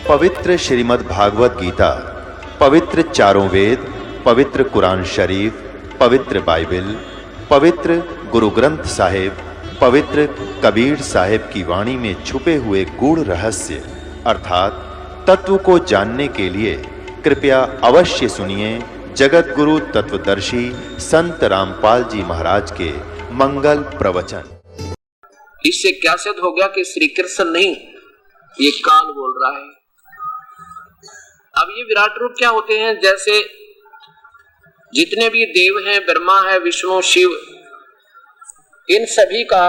पवित्र श्रीमद् भागवत गीता, पवित्र चारों वेद, पवित्र कुरान शरीफ, पवित्र बाइबल, पवित्र गुरु ग्रंथ साहिब, पवित्र कबीर साहिब की वाणी में छुपे हुए गूढ़ रहस्य अर्थात तत्व को जानने के लिए कृपया अवश्य सुनिए जगत गुरु तत्वदर्शी संत रामपाल जी महाराज के मंगल प्रवचन। इससे क्या सिद्ध हो गया कि श्री कृष्ण नहीं, ये काल बोल रहा है। अब ये विराट रूप क्या होते हैं? जैसे जितने भी देव हैं, ब्रह्मा है, विष्णु, शिव, इन सभी का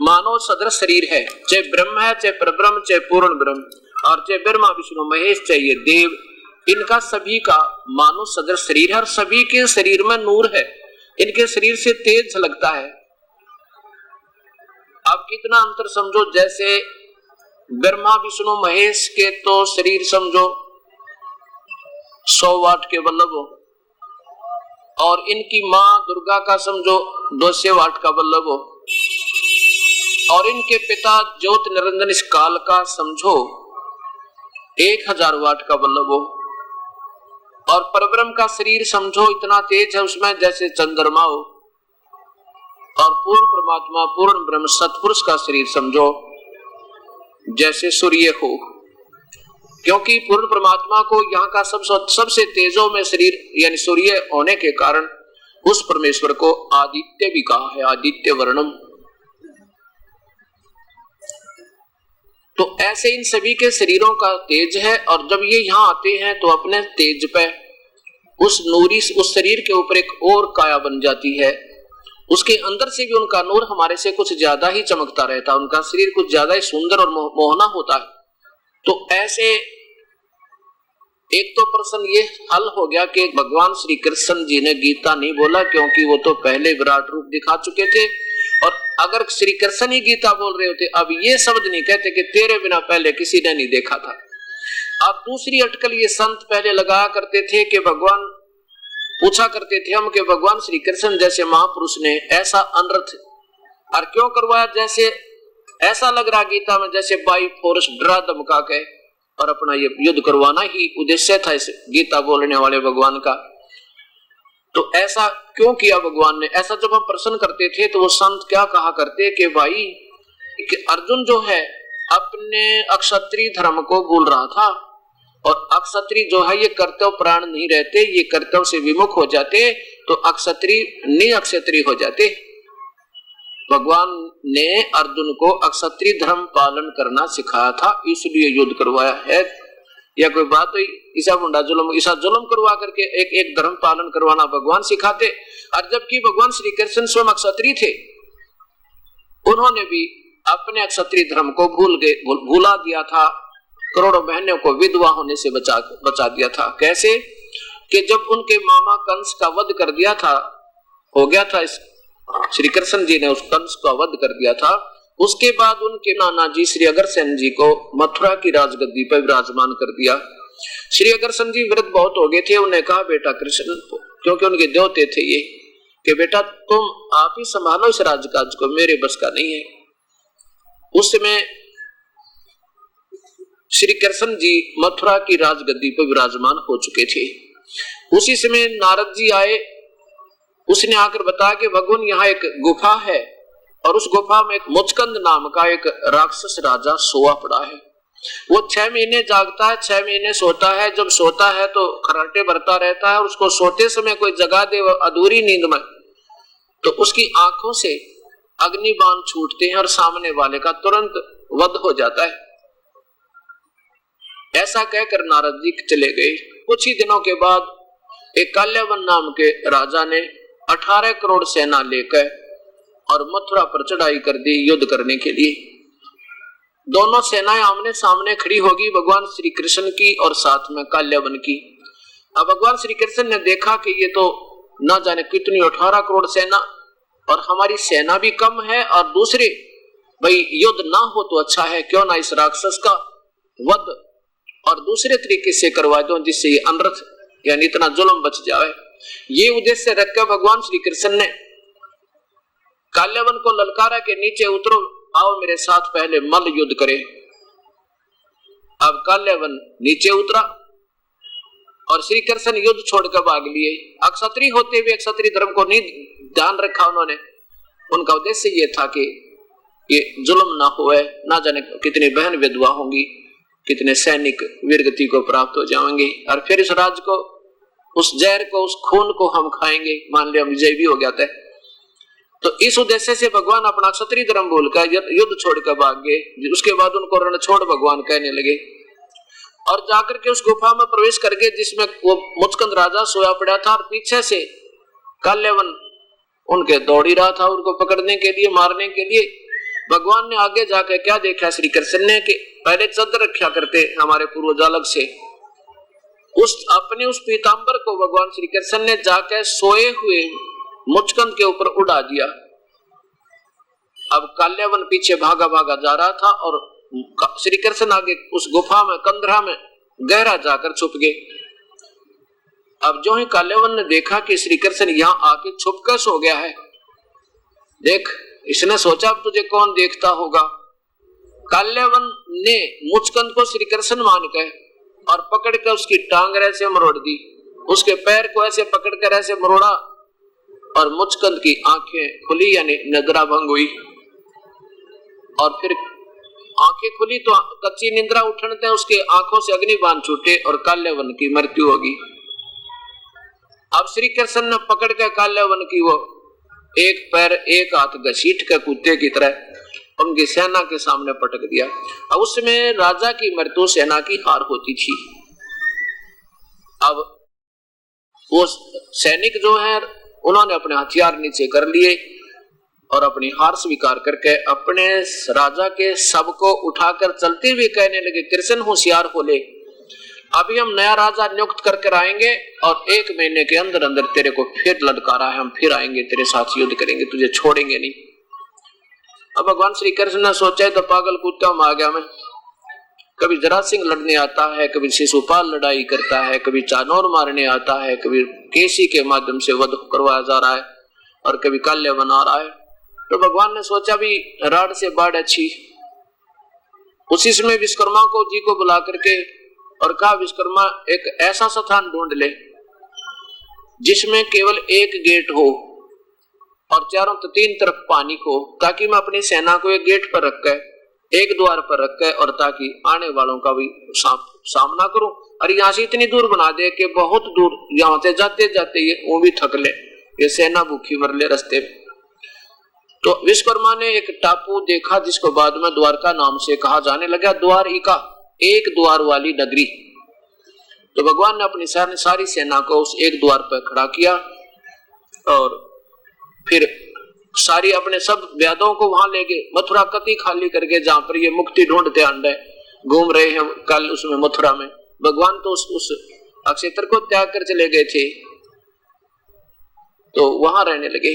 मानव सदृश शरीर है। चाहे ब्रह्म है, चाहे परब्रह्म, चाहे पूर्ण ब्रह्म, और चाहे ब्रह्मा विष्णु महेश, चाहिए देव, इनका सभी का मानव सदृश शरीर है और सभी के शरीर में नूर है। इनके शरीर से तेज झलकता है। अब कितना अंतर समझो, जैसे ब्रह्मा विष्णु महेश के तो शरीर समझो 100 वाट के बल्लभ हो, और इनकी मां दुर्गा का समझो 200 वाट का बल्लभ हो, और इनके पिता ज्योति निरंजन इस काल का समझो 1000 वाट का बल्लभ हो, और परब्रह्म का शरीर समझो इतना तेज है उसमें जैसे चंद्रमा हो, और पूर्ण परमात्मा पूर्ण ब्रह्म सतपुरुष का शरीर समझो जैसे सूर्य हो। क्योंकि पूर्ण परमात्मा को यहाँ का सबसे तेजों में शरीर यानी सूर्य होने के कारण उस परमेश्वर को आदित्य भी कहा है, आदित्य वर्णम। तो ऐसे इन सभी के शरीरों का तेज है, और जब ये यहाँ आते हैं तो अपने तेज पे उस नूरी उस शरीर के ऊपर एक और काया बन जाती है। उसके अंदर से भी उनका नूर हमारे से कुछ ज्यादा ही चमकता रहता है, उनका शरीर कुछ ज्यादा ही सुंदर और मोहना होता है। तो ऐसे एक तो प्रश्न ये हल हो गया कि भगवान श्री कृष्ण जी ने गीता नहीं बोला, क्योंकि वो तो पहले विराट रूप दिखा चुके थे, और अगर श्री कृष्ण ही गीता बोल रहे होते अब ये शब्द नहीं कहते कि तेरे बिना पहले किसी ने नहीं देखा था। अब दूसरी अटकल ये संत पहले लगाया करते थे कि भगवान पूछा करते थे हम कि भगवान श्री कृष्ण जैसे महापुरुष ने ऐसा अनर्थ और क्यों करवाया, जैसे ऐसा लग रहा गीता में जैसे बाई फोर्स डरा धमका के और अपना ये युद्ध करवाना ही उद्देश्य था इस गीता बोलने वाले भगवान का। तो ऐसा क्यों किया भगवान ने? ऐसा जब हम प्रश्न करते थे तो वो संत क्या कहा करते कि भाई कि अर्जुन जो है अपने अक्षत्रिय धर्म को भूल रहा था, और अक्षत्रिय जो है ये कर्तव्य प्राण नहीं रहते, ये कर्तव्य से विमुख हो जाते तो अक्षत्रिय निअक्षत्रिय हो जाते। भगवान ने अर्जुन को अक्षत्रिय धर्म पालन करना सिखाया था, इसलिए युद्ध करवाया है। या कोई बात हुई ईसा मुंडा जुल्म करवा करके एक धर्म पालन करवाना भगवान सिखाते, और जबकि भगवान श्री कृष्ण स्वयं क्षत्रिय थे, उन्होंने भी अपने क्षत्रिय धर्म को भूला दिया था, करोड़ों बहनों को विधवा होने से बचा दिया था। कैसे कि जब उनके मामा कंस का वध कर दिया था, हो गया था श्री कृष्ण जी ने उस कंस का वध कर दिया था, उसके बाद उनके नाना जी श्री अग्रसेन जी को मथुरा की राजगद्दी पर विराजमान कर दिया। श्री अग्रसेन जी वृद्ध बहुत हो गए थे, उन्हें कहा बेटा कृष्ण, क्योंकि उनके देवते थे ये, कि बेटा तुम आप ही संभालो इस राजकाज को, मेरे बस का नहीं है। उस समय श्री कृष्ण जी मथुरा की राजगद्दी पर विराजमान हो चुके थे। उसी समय नारद जी आए, उसने आकर बताया कि भगवान यहाँ एक गुफा है, और उस गुफा में एक मुचकंद नाम का एक राक्षस राजा सोया पड़ा है। वो 6 महीने जागता है, 6 महीने सोता है। जब सोता है तो खर्राटे भरता रहता है, और उसको सोते समय कोई जगा दे अधूरी नींद में तो उसकी आंखों से अग्निबाण छूटते हैं और सामने वाले का तुरंत वध हो जाता है। ऐसा कहकर नारद जी चले गए। कुछ ही दिनों के बाद एक काल्यावन नाम के राजा ने 18 करोड़ सेना लेकर और मथुरा पर चढ़ाई कर दी युद्ध करने के लिए। दोनों सेनाएं आमने सामने खड़ी होगी, भगवान श्री कृष्ण की और साथ में काल्यावन की। अब भगवान श्री कृष्ण ने देखा कि ये तो ना जाने कितनी 18 करोड़ सेना, और हमारी सेना भी कम है, और दूसरे भाई युद्ध ना हो तो अच्छा है, क्यों ना इस राक्षस का वध और दूसरे तरीके से करवा दो जिससे ये अनर्थ यानी इतना जुल्म बच जाए। ये उद्देश्य रखकर भगवान श्री कृष्ण ने काल्यावन को ललकारा के नीचे उतरो, आओ मेरे साथ पहले मल्ल युद्ध करें। अब काल्यावन नीचे उतरा और श्री कृष्ण युद्ध छोड़कर भाग लिए। अक्षत्रिय होते हुए क्षत्रिय धर्म को नहीं ध्यान रखा उन्होंने। उनका उद्देश्य ये था कि ये जुल्म ना हुए, ना जाने कितनी बहन विधवा होंगी, कितने सैनिक वीरगति को प्राप्त हो जाएंगे, और फिर इस राज को, उस जहर को, उस खून को हम खाएंगे, मान लिया विजय भी हो गया था। तो इस उद्देश्य से भगवान अपना क्षत्रिय धर्म बोलकर युद्ध छोड़कर भाग गए। उसके बाद उनको रण छोड़ भगवान कहने लगे और जाकर के उस गुफा में प्रवेश करके जिसमें वो मुचकंद राजा सोया पड़ा था, और पीछे से काल्यावन उनके दौड़ ही रहा था उनको पकड़ने के लिए, मारने के लिए। भगवान ने आगे जाकर क्या देखा श्री कृष्ण ने कि पहले चादर रखा करते हमारे पूर्वज अलग से, उस पीतांबर को भगवान श्री कृष्ण ने जाकर सोए हुए मुचकंद के ऊपर उड़ा दिया। अब काल्यावन पीछे भागा भागा जा रहा था और श्री कृष्ण आगे उस गुफा में, कंदरा में गहरा जाकर छुप गए। अब जो ही काल्यावन ने देखा कि श्री कृष्ण यहाँ आके छुपकर सो गया है, देख, इसने सोचा अब तुझे कौन देखता होगा। काल्यावन ने मुचकंद को श्री कृष्ण मानकर और पकड़कर उसकी टांग ऐसे मरोड़ दी, उसके पैर को ऐसे पकड़कर ऐसे मरोड़ा और मुचकंद की आंखें खुली, यानी निद्रा भंग हुई। और फिर आंखें खुली तो कच्ची निद्रा उठने उसके आंखों से अग्निबाण छूटे और काल्यावन की मृत्यु होगी। अब श्री कृष्ण ने पकड़कर काल्यावन की वो एक पैर एक हाथ घसीट कर कुत्ते की तरह उनकी सेना के सामने पटक दिया। अब उसमें राजा की मृत्यु सेना की हार होती थी। अब वो सैनिक जो है उन्होंने अपने हथियार नीचे कर लिए और अपनी हार स्वीकार करके अपने राजा के शव को उठाकर चलते हुए कहने लगे, कृष्ण होशियार हो ले, अभी हम नया राजा नियुक्त करके आएंगे और 1 महीने के अंदर अंदर तेरे को फिर ललकारा है, हम फिर आएंगे, तेरे साथ युद्ध करेंगे, तुझे छोड़ेंगे नहीं। अब भगवान श्री कृष्ण ने सोचा तो पागल कुत्ता में आ गया मैं, कभी जरासिंह लड़ने आता है, कभी शिशुपाल लड़ाई करता है, कभी चानौर मारने आता है, कभी केसी के माध्यम से वध करवाया जा रहा है और कभी काल्यावन आ रहा है। तो भगवान ने सोचा भी राड से बाढ़ अच्छी। उसी समय विश्वकर्मा को जी को बुला करके और कहा, विश्वकर्मा एक ऐसा स्थान ढूंढ ले जिसमें केवल एक गेट हो और चारों 3 तरफ पानी हो, ताकि मैं अपनी सेना को एक गेट पर रखकर, एक द्वार पर रखकर, और ताकि आने वालों का भी सामना करूं। और यहाँ से इतनी दूर बना दे कि बहुत दूर यहाँ से जाते जाते ये वो भी थक ले, ये सेना भूखी मर ले रास्ते में। तो विश्वकर्मा ने एक टापू देखा जिसको बाद में द्वारका नाम से कहा जाने लगा, द्वारिका, एक द्वार वाली नगरी। तो भगवान ने अपनी सारी सेना को उस एक द्वार पर खड़ा किया और फिर सारी अपने सब व्यादों को वहां ले गए। मथुरा कति खाली करके, जहां पर ये मुक्ति ढूंढते अंडे घूम रहे हैं कल उसमें मथुरा में, भगवान तो उस अक्षेत्र को त्याग कर चले गए थे, तो वहां रहने लगे।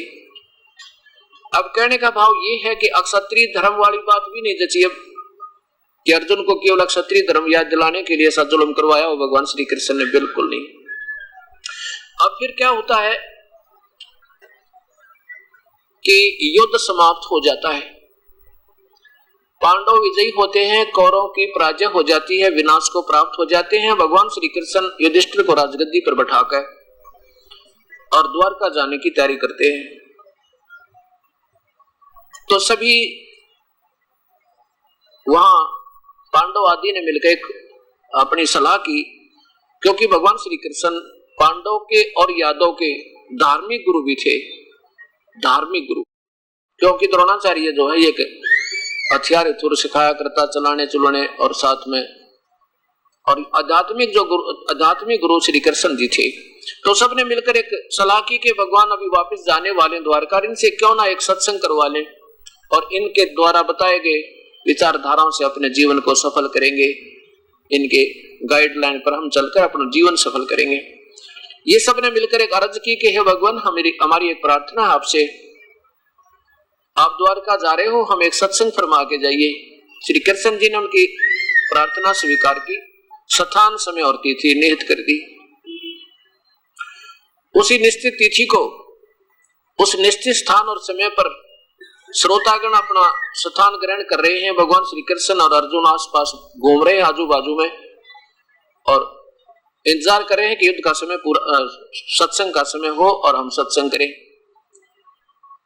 अब कहने का भाव ये है कि अक्षत्रिय धर्म वाली बात भी नहीं जची अब कि अर्जुन को केवल क्षत्रिय धर्म याद दिलाने के लिए ऐसा जुल्म करवाया हो भगवान श्री कृष्ण ने, बिल्कुल नहीं। अब फिर क्या होता है कि युद्ध समाप्त हो जाता है, पांडव विजयी होते हैं, कौरवों की पराजय हो जाती है, विनाश को प्राप्त हो जाते हैं। भगवान श्री कृष्ण युधिष्ठिर को राजगद्दी पर बैठाकर और द्वारका जाने की तैयारी करते हैं। तो सभी वहां पांडव आदि ने मिलकर अपनी सलाह की, क्योंकि भगवान श्री कृष्ण पांडव के और यादव के धार्मिक गुरु भी थे, धार्मिक गुरु, क्योंकि द्रोणाचार्य जो है ये हथियार थोड़ा सिखाया करता, चलाने चुलाने, और साथ में और आध्यात्मिक गुरु श्री कृष्ण जी थे। तो सबने मिलकर एक सलाह की कि भगवान अभी वापस जाने वाले द्वारका, इनसे क्यों ना एक सत्संग करवा लें और इनके द्वारा बताए गए विचारधाराओं से अपने जीवन को सफल करेंगे, इनके गाइडलाइन पर हम चलकर अपना जीवन सफल करेंगे। ये सबने मिलकर एक अर्ज की कि हे भगवान, हमारी एक प्रार्थना है आपसे, आप द्वारका जा रहे हो, हम एक सत्संग फरमा के जाइए। श्री कृष्ण जी ने उनकी प्रार्थना स्वीकार की, स्थान समय और तिथि निहित कर दी। उसी निश्चित तिथि को, उस निश्चित स्थान और समय पर श्रोतागण अपना स्थान ग्रहण कर रहे हैं, भगवान श्री कृष्ण और अर्जुन आसपास घूम रहे हैं आजू बाजू में और इंतजार कर रहे हैं कि युद्ध का समय पूरा, सत्संग का समय हो और हम सत्संग करें।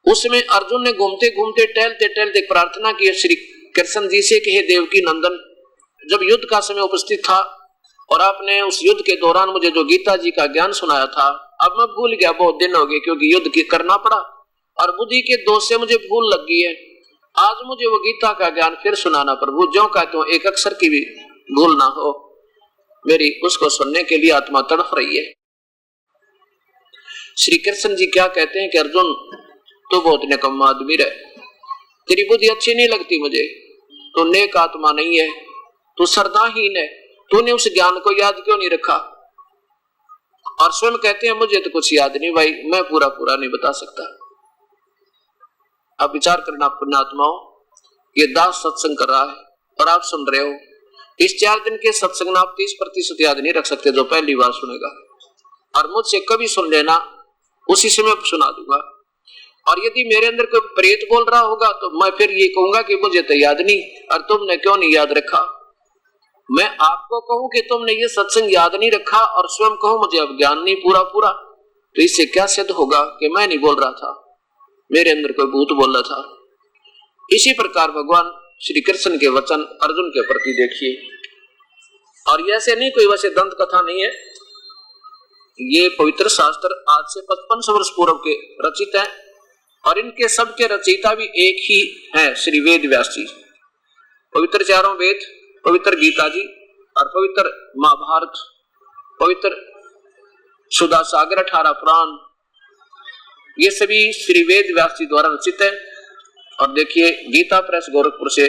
उसमें अर्जुन ने घूमते घूमते टहलते टहलते प्रार्थना की श्री कृष्ण जी से कि हे देवकी नंदन, जब युद्ध का समय उपस्थित था और आपने उस युद्ध के दौरान मुझे जो गीता जी का ज्ञान सुनाया था, अब मैं भूल गया, बहुत दिन हो गए क्योंकि युद्ध करना पड़ा और बुद्धि के दोष से मुझे भूल लग गई है। आज मुझे वो गीता का ज्ञान फिर सुनाना प्रभु, ज्यों कहते हो एक अक्षर की भी भूल ना हो। मेरी उसको सुनने के लिए आत्मा तड़फ रही है। श्री कृष्ण जी क्या कहते हैं कि अर्जुन तू बहुत निकम्मा आदमी है, तेरी बुद्धि अच्छी नहीं लगती मुझे, तू नेक आत्मा नहीं है, तू श्रद्धाहीन है, तूने उस ज्ञान को याद क्यों नहीं रखा। और स्वयं कहते हैं मुझे तो कुछ याद नहीं भाई, मैं पूरा पूरा नहीं बता सकता। आप विचार करना पुण्यात्माओं, ये दास सत्संग कर रहा है और आप सुन रहे हो। इस 4 दिन के सत्संग में आप 30% याद नहीं रख सकते जो पहली बार सुनेगा, और मुझसे कभी सुन लेना, उसी से मैं सुना दूंगा। और यदि मेरे अंदर कोई प्रेत बोल रहा होगा तो मैं फिर ये कहूंगा कि मुझे तो याद नहीं और तुमने क्यों नहीं याद रखा। मैं आपको कहूं कि तुमने ये सत्संग याद नहीं रखा और स्वयं कहूं मुझे अब ज्ञान नहीं पूरा पूरा, तो इससे क्या सिद्ध होगा कि मैं नहीं बोल रहा था, मेरे अंदर कोई भूत बोल रहा था। इसी प्रकार भगवान श्री कृष्ण के वचन अर्जुन के प्रति देखिए। और ऐसे नहीं कोई वैसे दंत कथा नहीं है, ये पवित्र शास्त्र आज से 55 वर्ष पूर्व के रचित है और इनके सबके रचयिता भी एक ही है, श्री वेद व्यास जी। पवित्र 4 वेद, पवित्र गीता जी और पवित्र महाभारत, पवित्र सुधा सागर 18 पुराण, ये सभी श्री वेद व्यास जी द्वारा रचित है। और देखिए गीता प्रेस गोरखपुर से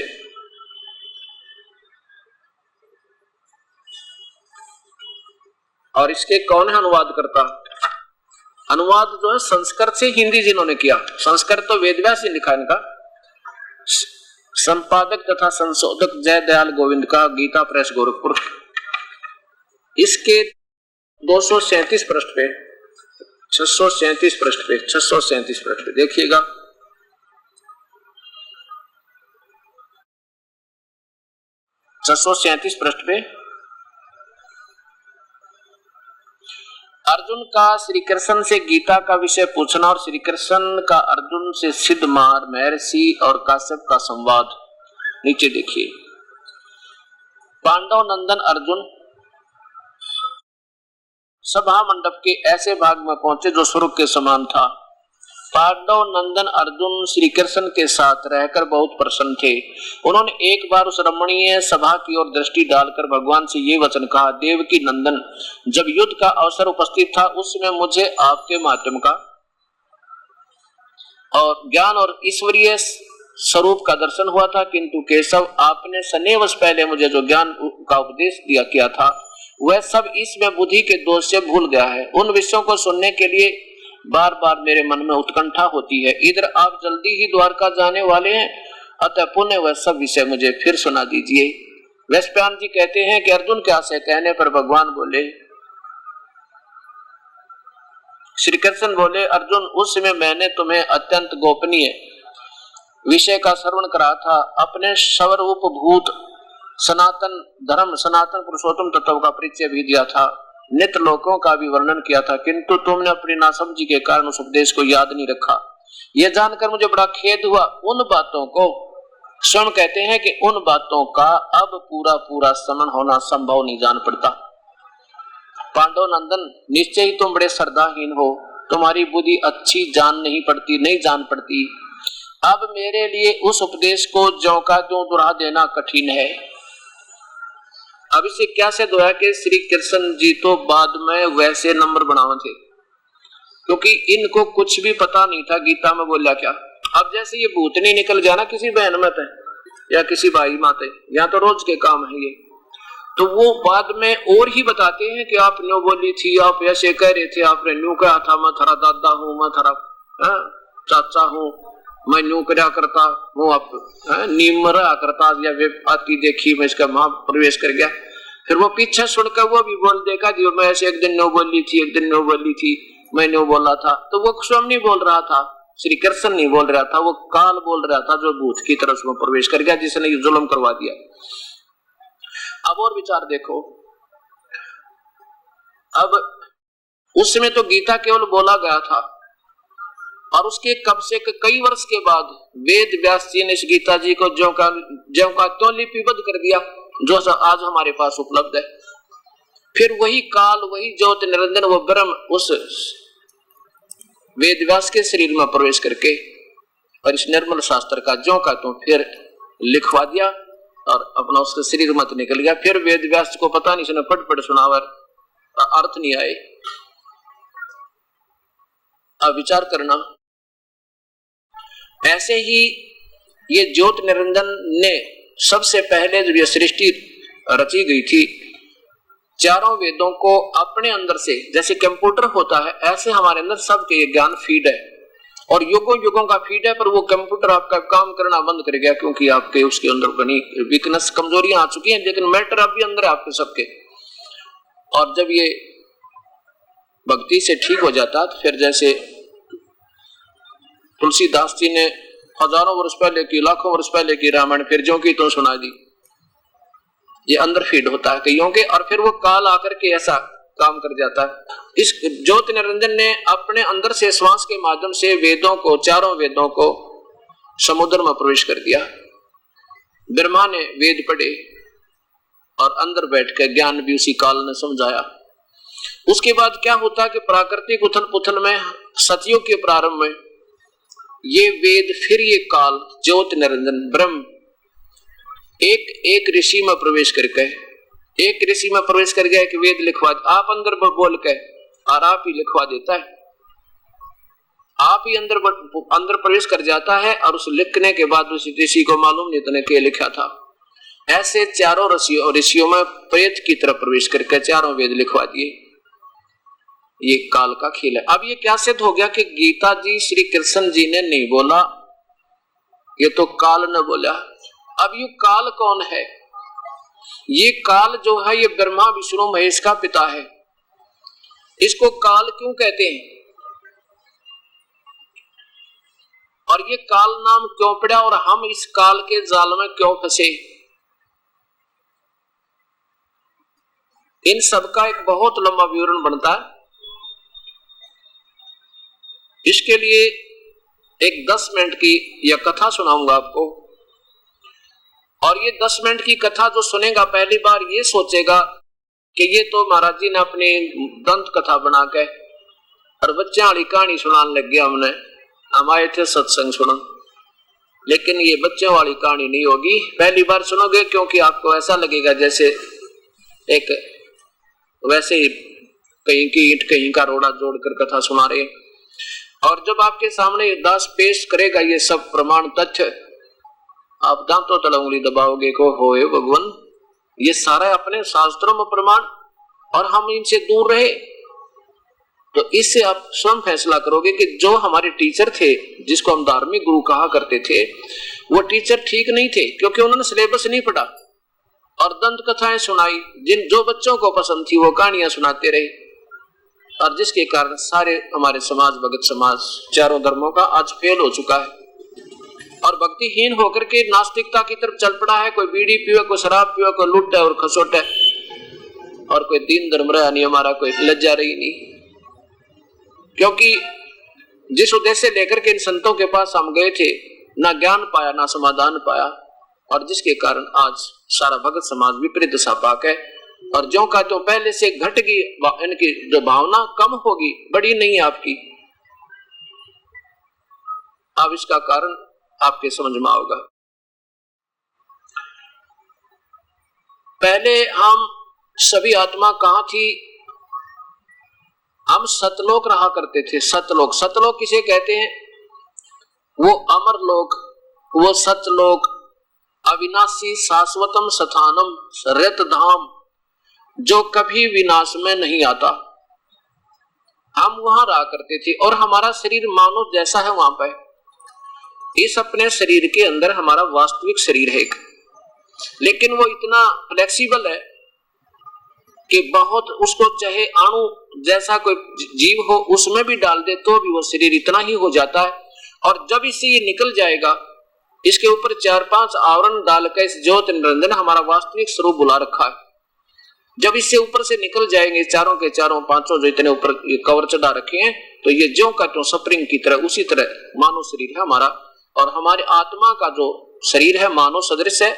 और इसके कौन है अनुवाद करता? अनुवाद जो है संस्कृत से हिंदी जिन्होंने किया, संस्कृत तो वेदव्यास ही लिखा इनका, संपादक तथा संशोधक जय दयाल गोविंद का, गीता प्रेस गोरखपुर। इसके 237 पृष्ठ पे 637 पृष्ठ पे 637 पृष्ठ पे देखिएगा, पृष्ठ पे अर्जुन का श्री कृष्ण से गीता का विषय पूछना और श्री कृष्ण का अर्जुन से सिद्धमार, महर्षि और काश्यप का संवाद। नीचे देखिए, पांडव नंदन अर्जुन सभा मंडप के ऐसे भाग में पहुंचे जो स्वर्ग के समान था। पांडव नंदन अर्जुन श्री कृष्ण के साथ रहकर बहुत प्रसन्न थे। उन्होंने एक बार उस रमणीय सभा की ओर दृष्टि डालकर भगवान से ये वचन कहा, देवकी नंदन, जब युद्ध का अवसर उपस्थित था उस समय मुझे आपके माध्यम का और ज्ञान और ईश्वरीय स्वरूप का दर्शन हुआ था, किंतु केशव आपने सनेवश पहले मुझे जो ज्ञान का उपदेश दिया किया था वह सब इसमें बुद्धि के दोष से भूल गया है। उन विषयों को सुनने के लिए बार बार मेरे मन में उत्कंठा होती है। इधर आप जल्दी ही द्वारका जाने वाले हैं, अतः पुनः वह सब विषय मुझे फिर सुना दीजिए। वैश्वान जी कहते हैं कि अर्जुन के आशय कहने पर भगवान बोले, श्री कृष्ण बोले, अर्जुन उस समय मैंने तुम्हें अत्यंत गोपनीय विषय का श्रवण करा था, अपने स्वरूप भूत सनातन धर्म सनातन पुरुषोत्तम तत्व का परिचय भी दिया था, नित्य लोकों का भी वर्णन किया था, किंतु तुमने अपनी नासमझी के कारण उस उपदेश को याद नहीं रखा। यह जानकर मुझे बड़ा खेद हुआ। उन बातों को स्वयं कहते हैं कि उन बातों का अब पूरा पूरा स्मरण होना संभव नहीं जान पड़ता। पांडव नंदन, निश्चय ही तुम बड़े श्रद्धाहीन हो, तुम्हारी बुद्धि अच्छी जान नहीं पड़ती, नहीं जान पड़ती। अब मेरे लिए उस उपदेश को ज्यों का त्यों दोहरा देना कठिन है। अब इसे क्या से दोहरा कि श्री कृष्ण जी तो बाद में वैसे नंबर बनावे थे, क्योंकि इनको कुछ भी पता नहीं था गीता में बोला क्या। अब जैसे ये भूतनी निकल गया ना किसी बहन में या किसी भाई माते, यहाँ तो रोज के काम है ये, तो वो बाद में और ही बताते हैं कि आप न्यू बोली थी, आप ऐसे कह रहे थे, आपने न्यू कहा था, मैं थारा दादा हूँ, मैं थारा चाचा हूँ, मैं न्यू क्या करता हूँ, आप नीम रहा करता, या वे आती देखी मैं इसका वहां प्रवेश कर गया। फिर वो पीछे सुनकर वो भी बोल देगा जी मैं ऐसे एक दिन न्यू बोली थी, एक दिन न्यू बोली थी, मैं न्यू बोला था, तो वो स्वयं नहीं बोल रहा था, श्री कृष्ण नहीं बोल रहा था, वो काल बोल रहा था जो भूत की तरफ में प्रवेश कर गया, जिसने ये जुल्म करवा दिया। अब और विचार देखो, अब उस समय तो गीता केवल बोला गया था, और उसके कब से कई वर्ष के बाद वेद व्यास जी ने इस गीता जी को ज्यों का त्यों लिपिबद्ध कर दिया, जो आज हमारे पास उपलब्ध है। फिर वही काल, वही ज्योत निरंजन, वो ब्रह्म उस वेद व्यास के शरीर में प्रवेश करके और इस निर्मल शास्त्र का ज्यों का त्यों फिर लिखवा दिया और अपना उसके शरीर मत निकल गया। फिर वेद व्यास को पता नहीं, इसने पट सुनावर अर्थ नहीं आए। अब विचार करना, ऐसे ही ये ज्योत निरंजन ने सबसे पहले जब ये सृष्टि रची गई थी, चारों वेदों को अपने अंदर से, जैसे कंप्यूटर होता है ऐसे हमारे अंदर सबके ये ज्ञान फीड है, और युगों युगों का फीड है। पर वो कंप्यूटर आपका काम करना बंद कर गया, क्योंकि आपके उसके अंदर बनी वीकनेस, कमजोरियां आ चुकी हैं, लेकिन मैटर अब भी अंदर है आपके सबके। और जब ये भक्ति से ठीक हो जाता, तो फिर जैसे तुलसीदास जी ने हजारों वर्ष पहले की, लाखों वर्ष पहले की रामायण फिर ज्यों की त्यों सुना दी, ये अंदर फीड होता है कईयों के, और फिर वो काल आकर के ऐसा काम कर जाता है। इस ज्योति निरंजन ने अपने अंदर से श्वास के माध्यम से वेदों को, चारों वेदों को समुद्र में प्रवेश कर दिया। ब्रह्मा ने वेद पढ़े और अंदर बैठ कर ज्ञान भी उसी काल ने समझाया। उसके बाद क्या होता है कि प्राकृतिक उथल पुथल में, सतयुग के प्रारंभ में, ये वेद फिर ये काल ज्योति निरंजन ब्रह्म एक एक ऋषि में प्रवेश करके, एक ऋषि में प्रवेश कर गया कि वेद लिखवा, आप अंदर बोल के और आप ही लिखवा देता है, आप ही अंदर प्रवेश कर जाता है, और उस लिखने के बाद उस ऋषि को मालूम नहीं तने क्या लिखा था। ऐसे चारों ऋषियों में प्रेत की तरफ प्रवेश करके चारों वेद लिखवा दिए। ये काल का खेल है। अब ये क्या सिद्ध हो गया कि गीता जी श्री कृष्ण जी ने नहीं बोला, ये तो काल ने बोला। अब ये काल कौन है? ये काल जो है ये ब्रह्मा विष्णु महेश का पिता है। इसको काल क्यों कहते हैं और ये काल नाम क्यों पड़ा, और हम इस काल के जाल में क्यों फंसे, इन सब का एक बहुत लंबा विवरण बनता है। इसके लिए एक 10 मिनट की यह कथा सुनाऊंगा आपको, और ये 10 मिनट की कथा जो सुनेगा पहली बार ये सोचेगा कि ये तो महाराज जी ने अपनी दंत कथा बना के और बच्चों वाली कहानी सुनाने लग गया, हम आए थे सत्संग सुनन, लेकिन ये बच्चों वाली कहानी नहीं होगी। पहली बार सुनोगे क्योंकि आपको ऐसा लगेगा जैसे एक वैसे ही कहीं की ईंट कहीं का रोड़ा जोड़कर कथा सुना रहे। और जब आपके सामने दास पेश करेगा ये सब प्रमाण तथ्य, आप दांतों तले उंगली दबाओगे को होए भगवान, ये सारा अपने शास्त्रों में प्रमाण, और हम इनसे दूर रहे। तो इससे आप स्वयं फैसला करोगे कि जो हमारे टीचर थे, जिसको हम धार्मिक गुरु कहा करते थे, वो टीचर ठीक नहीं थे, क्योंकि उन्होंने सिलेबस नहीं पढ़ा और दंत कथाएं सुनाई। जो बच्चों को पसंद थी वो कहानियां सुनाते रहे, और जिसके कारण सारे हमारे समाज, भगत समाज, चारों धर्मों का आज फेल हो चुका है और भक्तिहीन होकर के नास्तिकता की तरफ चल पड़ा है। कोई बीड़ी पीवे, कोई शराब पीवे, कोई लुट है और खसोट है, और कोई दीन धर्म रहा नहीं हमारा, कोई लज्जा रही नहीं। क्योंकि जिस उद्देश्य से लेकर के इन संतों के पास हम गए थे, ना ज्ञान पाया ना समाधान पाया, और जिसके कारण आज सारा भगत समाज विपरीत दिशा पाक है। और जो का तो पहले से घट गई, इनकी जो भावना कम होगी, बड़ी नहीं आपकी। अब इसका कारण आपके समझ में आएगा। पहले हम सभी आत्मा कहां थी? हम सतलोक रहा करते थे। सतलोक, सतलोक किसे कहते हैं? वो अमर लोक, वो सतलोक, अविनाशी शाश्वतम स्थानम रत धाम, जो कभी विनाश में नहीं आता। हम वहां रहा करते थे, और हमारा शरीर मानो जैसा है वहां पे, इस अपने शरीर के अंदर हमारा वास्तविक शरीर है एक, लेकिन वो इतना फ्लेक्सिबल है कि बहुत, उसको चाहे अणु जैसा कोई जीव हो उसमें भी डाल दे तो भी वो शरीर इतना ही हो जाता है। और जब इससे ये निकल जाएगा, इसके ऊपर 4-5 आवरण डालकर इस ज्योत निरंजन हमारा वास्तविक स्वरूप बुला रखा है। जब इससे ऊपर से निकल जाएंगे चारों के चारों पांचों जो इतने ऊपर कवर चढ़ा रखे हैं, तो ये ज्यों का त्यों स्प्रिंग की तरह उसी तरह मानव शरीर है हमारा। और हमारे आत्मा का जो शरीर है मानव सदृश है,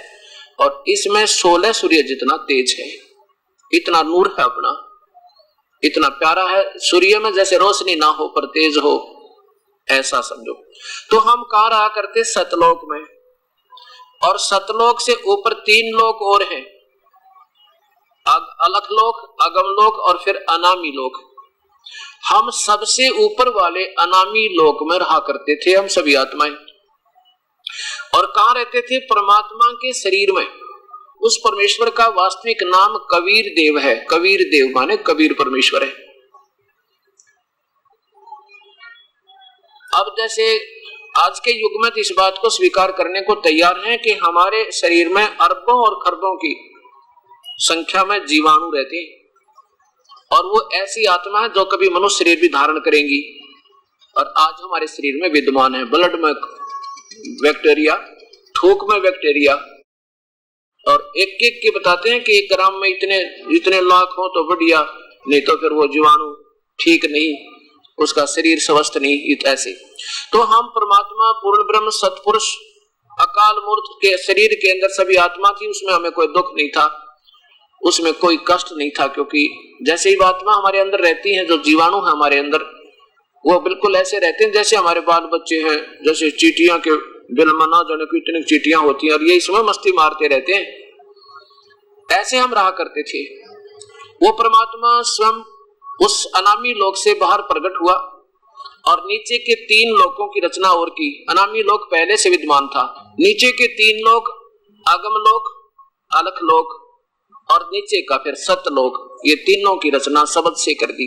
और इसमें 16 सूर्य जितना तेज है, इतना नूर है अपना, इतना प्यारा है। सूर्य में जैसे रोशनी ना हो पर तेज हो, ऐसा समझो। तो हम कहाँ रहा करते? सतलोक में, और सतलोक से ऊपर 3 लोक और हैं, अलख लोक, अगम लोक और फिर अनामी लोक। हम सबसे ऊपर वाले अनामी लोक में रहा करते थे हम सभी आत्माएं। और कहाँ रहते थे? परमात्मा के शरीर में। उस परमेश्वर का वास्तविक नाम कबीर देव है। कबीर देव माने कबीर परमेश्वर है। अब जैसे आज के युग में तो इस बात को स्वीकार करने को तैयार हैं कि हमारे शरीर में अरबों और खरबों की संख्या में जीवाणु रहते हैं, और वो ऐसी आत्मा है जो कभी मनुष्य शरीर भी धारण करेंगी, और आज हमारे शरीर में विद्यमान है। ब्लड में बैक्टीरिया, थूक में बैक्टीरिया, और एक एक के बताते हैं कि 1 ग्राम में इतने लाख हो तो बढ़िया, नहीं तो फिर वो जीवाणु ठीक नहीं, उसका शरीर स्वस्थ नहीं। ऐसे तो हम परमात्मा पूर्ण ब्रह्म सतपुरुष अकाल मूर्त के शरीर के अंदर सभी आत्मा थी। उसमें हमें कोई दुख नहीं था, उसमें कोई कष्ट नहीं था, क्योंकि जैसे ही आत्मा हमारे अंदर रहती है, जो जीवाणु है हमारे अंदर, वो बिल्कुल ऐसे रहते हैं जैसे हमारे बाल बच्चे हैं। जैसे चींटियां के बिल में ना जाने की इतनी चींटियां होती हैं, और ये इसमें मस्ती मारते रहते हैं, ऐसे हम रहा करते थे। वो परमात्मा स्वयं उस अनामी लोक से बाहर प्रकट हुआ, और नीचे के 3 लोकों की रचना और की। अनामी लोक पहले से विद्यमान था। नीचे के 3 लोक, आगम लोक, अलख लोक, और नीचे का फिर सतलोक, ये तीनों की रचना शब्द से कर दी।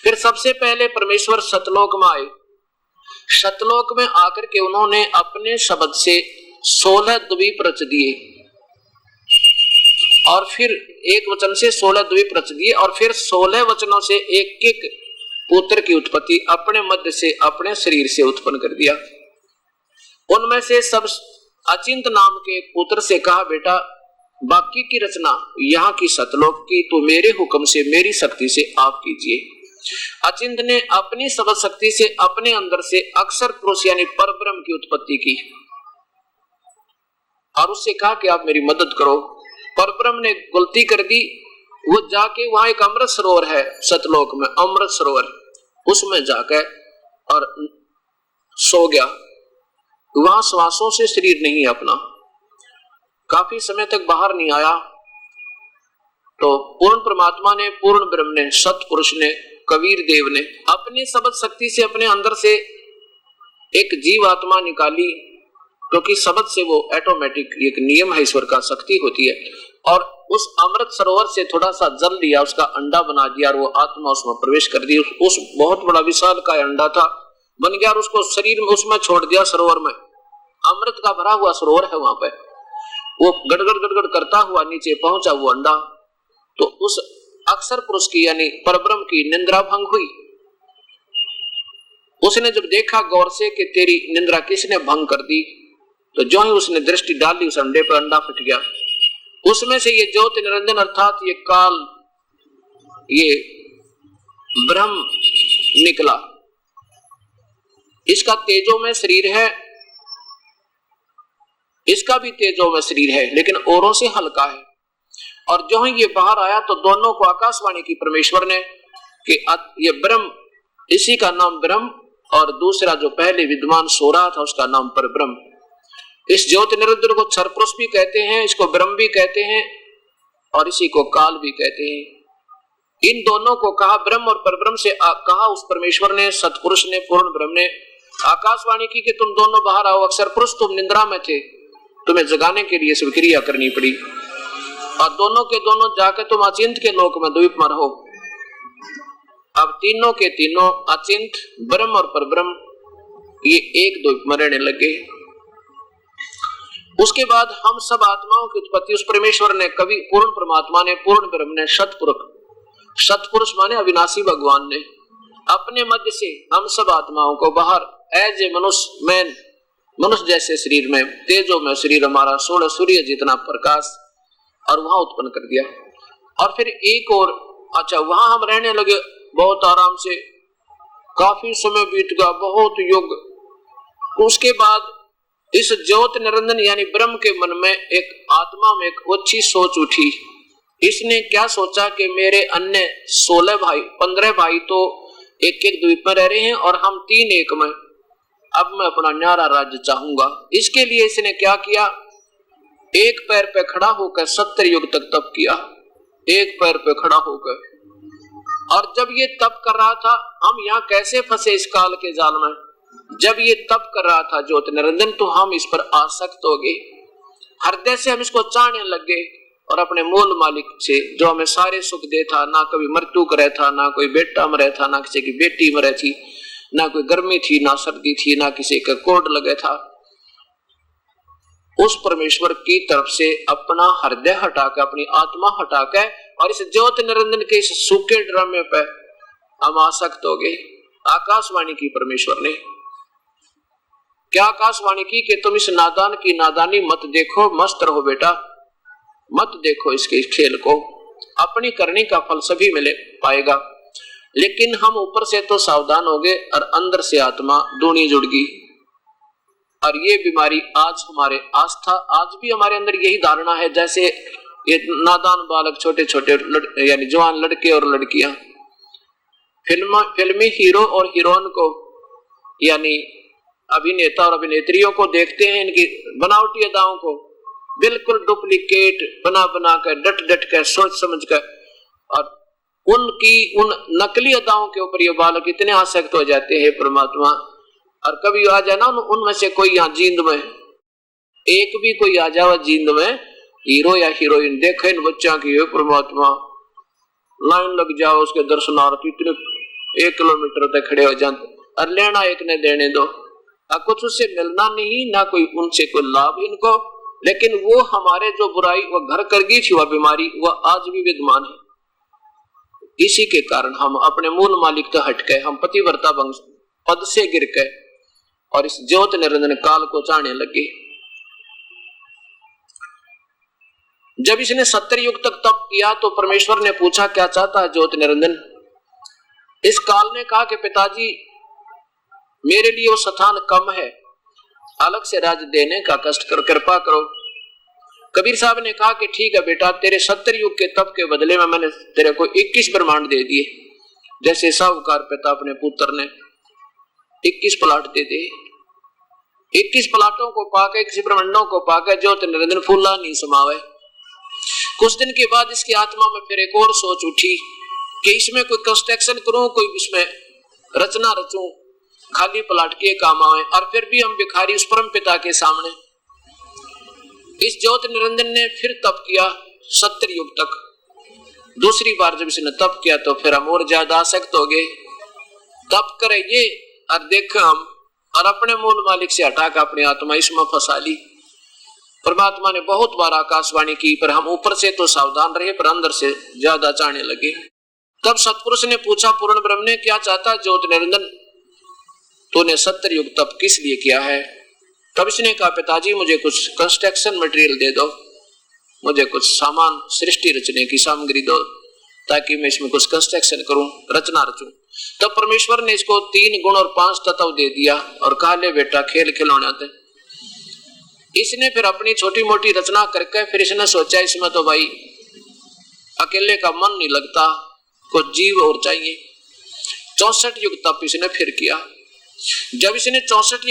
फिर सबसे पहले परमेश्वर सतलोक में आए। सतलोक में आकर के उन्होंने अपने शब्द से 16 द्वीप रच दिए, और फिर एक वचन से 16 द्वीप रच दिए, और फिर 16 वचनों से एक एक पुत्र की उत्पत्ति अपने मध्य से, अपने शरीर से उत्पन्न कर दिया। उनमें से सब अचिंत नाम के एक पुत्र से कहा, बेटा बाकी की रचना यहाँ की सतलोक की तो मेरे हुक्म से, मेरी शक्ति से आप कीजिए। अचिंत ने अपनी शब्द शक्ति से अपने अंदर से अक्षर पुरुष यानी परब्रह्म की उत्पत्ति की, और उससे कहा कि आप मेरी मदद करो। परब्रह्म ने गलती कर दी, वो जाके वहां एक अमृत सरोवर है सतलोक में, अमृत सरोवर, उसमें जाकर और सो गया। वहां श्वासों से शरीर नहीं अपना, काफी समय तक बाहर नहीं आया। तो पूर्ण परमात्मा ने, पूर्ण ब्रह्म ने, सतपुरुष ने, कबीर देव ने अपनी शब्द शक्ति से अपने अंदर से एक जीव आत्मा निकाली, क्योंकि शब्द से वो ऑटोमेटिक एक नियम है, ईश्वर का शक्ति होती है। और उस अमृत सरोवर से थोड़ा सा जल लिया, उसका अंडा बना दिया, और वो आत्मा उसमें प्रवेश कर दी। उस बहुत बड़ा विशाल का अंडा था, बन गया, और उसको शरीर में उसमें छोड़ दिया सरोवर में। अमृत का भरा हुआ सरोवर है वहां पे। वो गड़गड़ गड़गड़ करता हुआ नीचे पहुंचा वो अंडा। तो उस अक्षर पुरुष की यानी परब्रह्म की निंद्रा भंग हुई। उसने जब देखा गौर से कि तेरी निंद्रा किसने भंग कर दी, तो जो ही उसने दृष्टि डाली उस अंडे पर, अंडा फट गया। उसमें से ये ज्योत निरंजन अर्थात ये काल, ये ब्रह्म निकला। इसका तेजो में शरीर है, इसका भी तेजो में शरीर है, लेकिन औरों से हल्का है। और जो ही ये बाहर आया तो दोनों को आकाशवाणी की परमेश्वर ने कि ये ब्रह्म, इसी का नाम ब्रह्म, और दूसरा जो पहले विद्वान सो रहा था उसका नाम परब्रह्म। इस ज्योति निरंजन को क्षर पुरुष भी कहते हैं, इसको ब्रह्म भी कहते हैं, और इसी को काल भी कहते हैं। इन दोनों को कहा ब्रह्म और परब्रह्म से कहा उस परमेश्वर ने, सतपुरुष ने, पूर्ण ब्रह्म ने आकाशवाणी की कि तुम दोनों बाहर आओ। अक्षर पुरुष तुम निद्रा में थे, तुम्हें जगाने के लिए सब क्रिया करनी पड़ी, और दोनों के दोनों जाकर तुम अचिंत के लोक में द्वीप में रहो। अब तीनों के तीनों अचिंत ब्रह्म और परब्रह्म ये एक द्वीप में रहने लगे। उसके बाद हम सब आत्माओं की उत्पत्ति उस परमेश्वर ने, कभी पूर्ण परमात्मा ने, पूर्ण ब्रह्म ने, सतपुरुष माने अविनाशी भगवान ने अपने मध्य से हम सब आत्माओं को बाहर एज ए मनुष्य, मैं मनुष्य जैसे शरीर में, तेजो में शरीर हमारा 16 सूर्य जितना प्रकाश, और वहां उत्पन्न कर दिया। और फिर एक और, अच्छा वहां हम रहने लगे बहुत आराम से, काफी समय बीत गया, बहुत युग। उसके बाद इस ज्योत निरंजन यानी ब्रह्म के मन में एक आत्मा में एक अच्छी सोच उठी। इसने क्या सोचा कि मेरे अन्य 16 भाई 15 भाई तो एक एक द्वीप में रह रहे हैं और हम 3 एक में, अब मैं अपना न्यारा राज्य चाहूंगा। इसके लिए इसने क्या किया, एक पैर पे खड़ा होकर 70 युग तक तप किया, एक पैर पे खड़ा होकर। और जब ये तप कर रहा था, हम यहाँ कैसे फंसे इस काल के जाल में, जब ये तप कर रहा था ज्योत निरंजन, तो हम इस पर आसक्त हो गए, हृदय से हम इसको चाहने लग गए, और अपने मूल मालिक से जो हमें सारे सुख दे था, ना कभी मृत्यु करे था, ना कोई बेटा मरे था, ना किसी की बेटी मरे थी, ना कोई गर्मी थी, ना सर्दी थी, ना किसी का कोड लगे था, उस परमेश्वर की तरफ से अपना हृदय हटाकर, अपनी आत्मा हटाकर, और इस ज्योत निरंजन के इस सूखे ड्रामे पे हम आसक्त हो गए। आकाशवाणी की परमेश्वर ने, क्या आकाशवाणी की कि तुम इस नादान की नादानी मत देखो, मस्त रहो बेटा, मत देखो इसके खेल को, अपनी करने का फल सभी मिले पाएगा। लेकिन हम ऊपर से तो सावधान हो गए और अंदर से आत्मा दूनी जुड़ गई। और ये बीमारी आज हमारे आस्था, आज भी हमारे अंदर यही धारणा है, जैसे ये नादान बालक, छोटे छोटे यानी जवान लड़के और लड़कियां फिल्मी हीरो और हीरोइन को, यानी अभिनेता और अभिनेत्रियों को देखते हैं, इनकी बनावटी अदाओं को बिल्कुल डुप्लीकेट बना बना कर, डट डट कर, सोच समझ कर, और उनकी उन नकली अदाओं के ऊपर ये बालक इतने आसक्त हो जाते हैं परमात्मा। और कभी आ जाए ना उनमें से कोई यहाँ जींद में, एक भी कोई आ जाए जींद में हीरो या हीरोइन, देखे इन बच्चा की है परमात्मा, लाइन लग जाओ उसके दर्शनार्थ, इतने 1 किलोमीटर तक खड़े हो जाते, और लेना एक ने देने दो, कुछ उससे मिलना नहीं, ना कोई उनसे कोई लाभ इनको। लेकिन वो हमारे जो बुराई वो घर कर गई थी, वह बीमारी वह आज भी विद्यमान है। इसी के कारण हम अपने मूल मालिक तो हट गए, हम पतिव्रता वंश पद से गिर गए और इस ज्योत निरंजन काल को चाहने लगे। जब इसने 70 युग तक तप किया तो परमेश्वर ने पूछा क्या चाहता है ज्योत निरंजन। इस काल ने कहा कि पिताजी मेरे लिए वो स्थान कम है, अलग से राज्य देने का कष्ट करो, कृपा करो। कबीर साहब ने कहा कि ठीक है बेटा, तेरे 70 युग के तप के बदले में मैंने तेरे को 21 ब्रह्मांड दे दिए। जैसे साहूकार पिता अपने पुत्र ने 21 प्लाट दे दे, 21 प्लाटों को पाकर, 21 ब्रह्मांडों को पाकर ज्योत निरंजन फूला नहीं समावे। कुछ दिन के बाद इसकी आत्मा में फिर एक और सोच उठी कि इसमें कोई कंस्ट्रक्शन करूं, कोई इसमें रचना रचूं, खाली प्लाट के काम आए, और फिर भी हम भिखारी उस परम पिता के सामने। इस ज्योत निरंजन ने फिर तप किया 70 युग तक। दूसरी बार जब इसने तप किया तो फिर हम और ज्यादा आसक्त हो गए। तप करे ये और देख हम, और अपने मूल मालिक से हटाकर अपनी आत्मा इसमें फंसा ली। परमात्मा ने बहुत बार आकाशवाणी की, पर हम ऊपर से तो सावधान रहे, पर अंदर से ज्यादा चाहने लगे। तब सतपुरुष ने पूछा पूर्ण ब्रह्म ने, क्या चाहता ज्योत निरंजन, तूने 70 युग तप किस लिए किया है? तब इसने कहा पिताजी मुझे कुछ कंस्ट्रक्शन मटेरियल दे दो, मुझे कुछ सामान सृष्टि रचने की सामग्री दो, ताकि मैं इसमें कुछ कंस्ट्रक्शन करूं, रचना रचूं। तब परमेश्वर ने इसको 3 गुण और 5 तत्व दे दिया और कहा ले बेटा खेल खिलौने थे। इसने फिर अपनी छोटी मोटी रचना करके फिर इसने सोचा इसमें तो भाई अकेले का मन नहीं लगता, कुछ जीव और चाहिए। 64 युग तप इसने फिर किया। जब इसने 64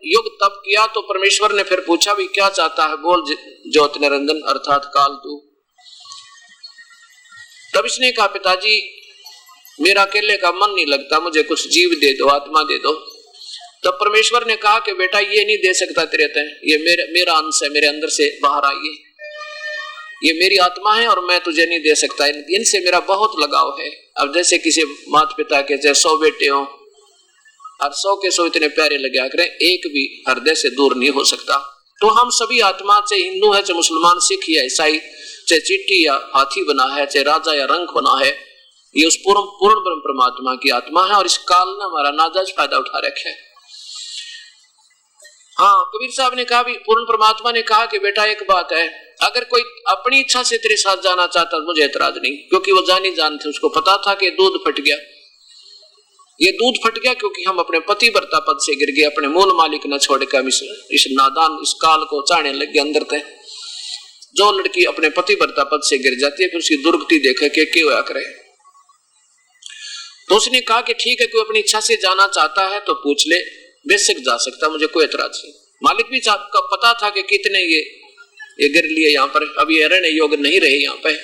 युग तप किया तो परमेश्वर ने फिर पूछा भी क्या चाहता है, बोल ज्योत निरंजन अर्थात काल तू। तब इसने कहा पिताजी मेरा अकेले का मन नहीं लगता, मुझे कुछ जीव दे दो, आत्मा दे दो। तब परमेश्वर ने कहा कि बेटा ये नहीं दे सकता तेरे तय, ये मेरा अंश है, मेरे अंदर से बाहर आई, ये मेरी आत्मा है और मैं तुझे नहीं दे सकता, इनसे मेरा बहुत लगाव है। अब जैसे किसी माता पिता के चाहे 100 बेटे हो और 100 के 100 इतने प्यारे लगे करें, एक भी हृदय से दूर नहीं हो सकता। तो हम सभी आत्मा, चाहे हिंदू है, चाहे मुसलमान, सिख या ईसाई, चाहे चींटी या हाथी बना है, चाहे राजा या रंग बना है, ये उस पूर्ण ब्रह्म परमात्मा की आत्मा है। और इस काल ने हमारा नाजायज फायदा उठा रखा है। हाँ, कबीर साहब ने कहा भी, पूर्ण परमात्मा ने कहा कि बेटा एक बात है, अगर कोई अपनी इच्छा से तेरे साथ जाना चाहता मुझे एतराज नहीं, क्योंकि वो जानी जान थे, उसको पता था कि दूध फट गया, ये दूध फट गया क्योंकि हम अपने पति वर्ता पद से गिर गए, अपने मूल मालिक न छोड़ कर इस नादान इस काल को चाहने लग गए अंदर थे। जो लड़की अपने पति वर्ता पद से गिर जाती है फिर उसकी दुर्गति देखे के क्या होया करे। तो उसने कहा कि ठीक है, कोई अपनी इच्छा से जाना चाहता है तो पूछ ले, बेशक जा सकता, मुझे कोई एतराज नहीं। मालिक भी का पता था कि कितने ये गिर लिए यहाँ पर, अब ये रहने योग्य नहीं रहे यहाँ पे।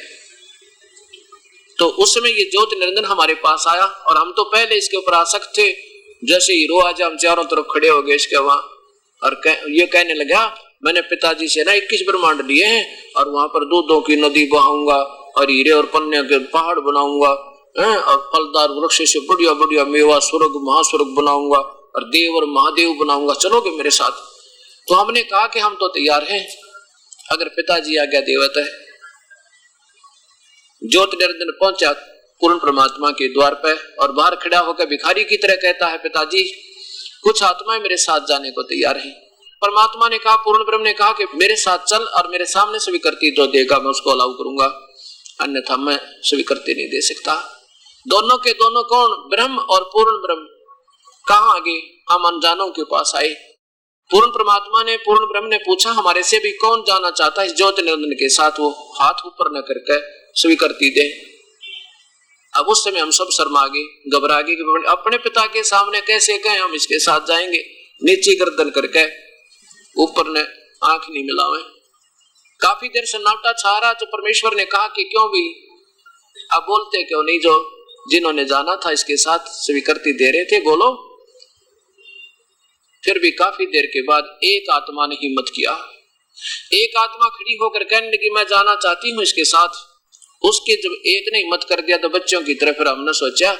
तो उस समय ये ज्योति निरंजन हमारे पास आया और हम तो पहले इसके ऊपर आसक्त थे, जैसे हीरो आज हम चारों तरफ खड़े हो गए इसके वहां, और ये कहने लगा मैंने पिताजी से ना 21 ब्रह्मांड लिए हैं और वहां पर दूधों की नदी बहाऊंगा और हीरे और पन्ने के पहाड़ बनाऊंगा और फलदार वृक्ष से बढ़िया बढ़िया मेवा स्वर्ग महास्वर्ग बनाऊंगा और देव और महादेव बनाऊंगा, चलोगे मेरे साथ? तो हमने कहा कि हम तो तैयार हैं, अगर पिताजी आज्ञा देवत है। ज्योति निरंजन पहुंचा पूर्ण परमात्मा के द्वार पर और बाहर खड़ा होकर भिखारी की तरह कहता है, पिताजी कुछ आत्माएं मेरे साथ जाने को तैयार हैं। परमात्मा ने कहा, पूर्ण ब्रह्म ने कहा कि मेरे साथ चल और मेरे सामने स्वीकृति जो देगा मैं उसको अलाउ करूंगा, अन्यथा मैं स्वीकृति नहीं दे सकता। दोनों के दोनों कौन? ब्रह्म और पूर्ण ब्रह्म। कहां आगे? हम अनजानों के पास आए। पूर्ण परमात्मा ने पूर्ण ब्रह्म ने पूछा, हमारे से भी कौन जाना चाहता है इस ज्योति निरंजन के साथ? वो हाथ ऊपर न करके स्वीकृति दे। अब उस समय हम सब शर्मा गए, घबरा गए कि अपने पिता के सामने कैसे कहें हम इसके साथ जाएंगे। नीचे गर्दन करके ऊपर ने आंख नहीं मिलावे। काफी देर सन्नाटा छा रहा तो परमेश्वर ने कहा कि क्यों भी अब बोलते क्यों नहीं? जो जिन्होंने जाना था इसके साथ स्वीकृति दे रहे थे, बोलो। फिर भी काफी देर के बाद एक आत्मा ने हिम्मत किया। एक आत्मा खड़ी होकर कहने लगी, मैं जाना चाहती हूं इसके साथ। उसके जब एक ने हिम्मत कर दिया तो बच्चों की तरफ फिर हमने सोचा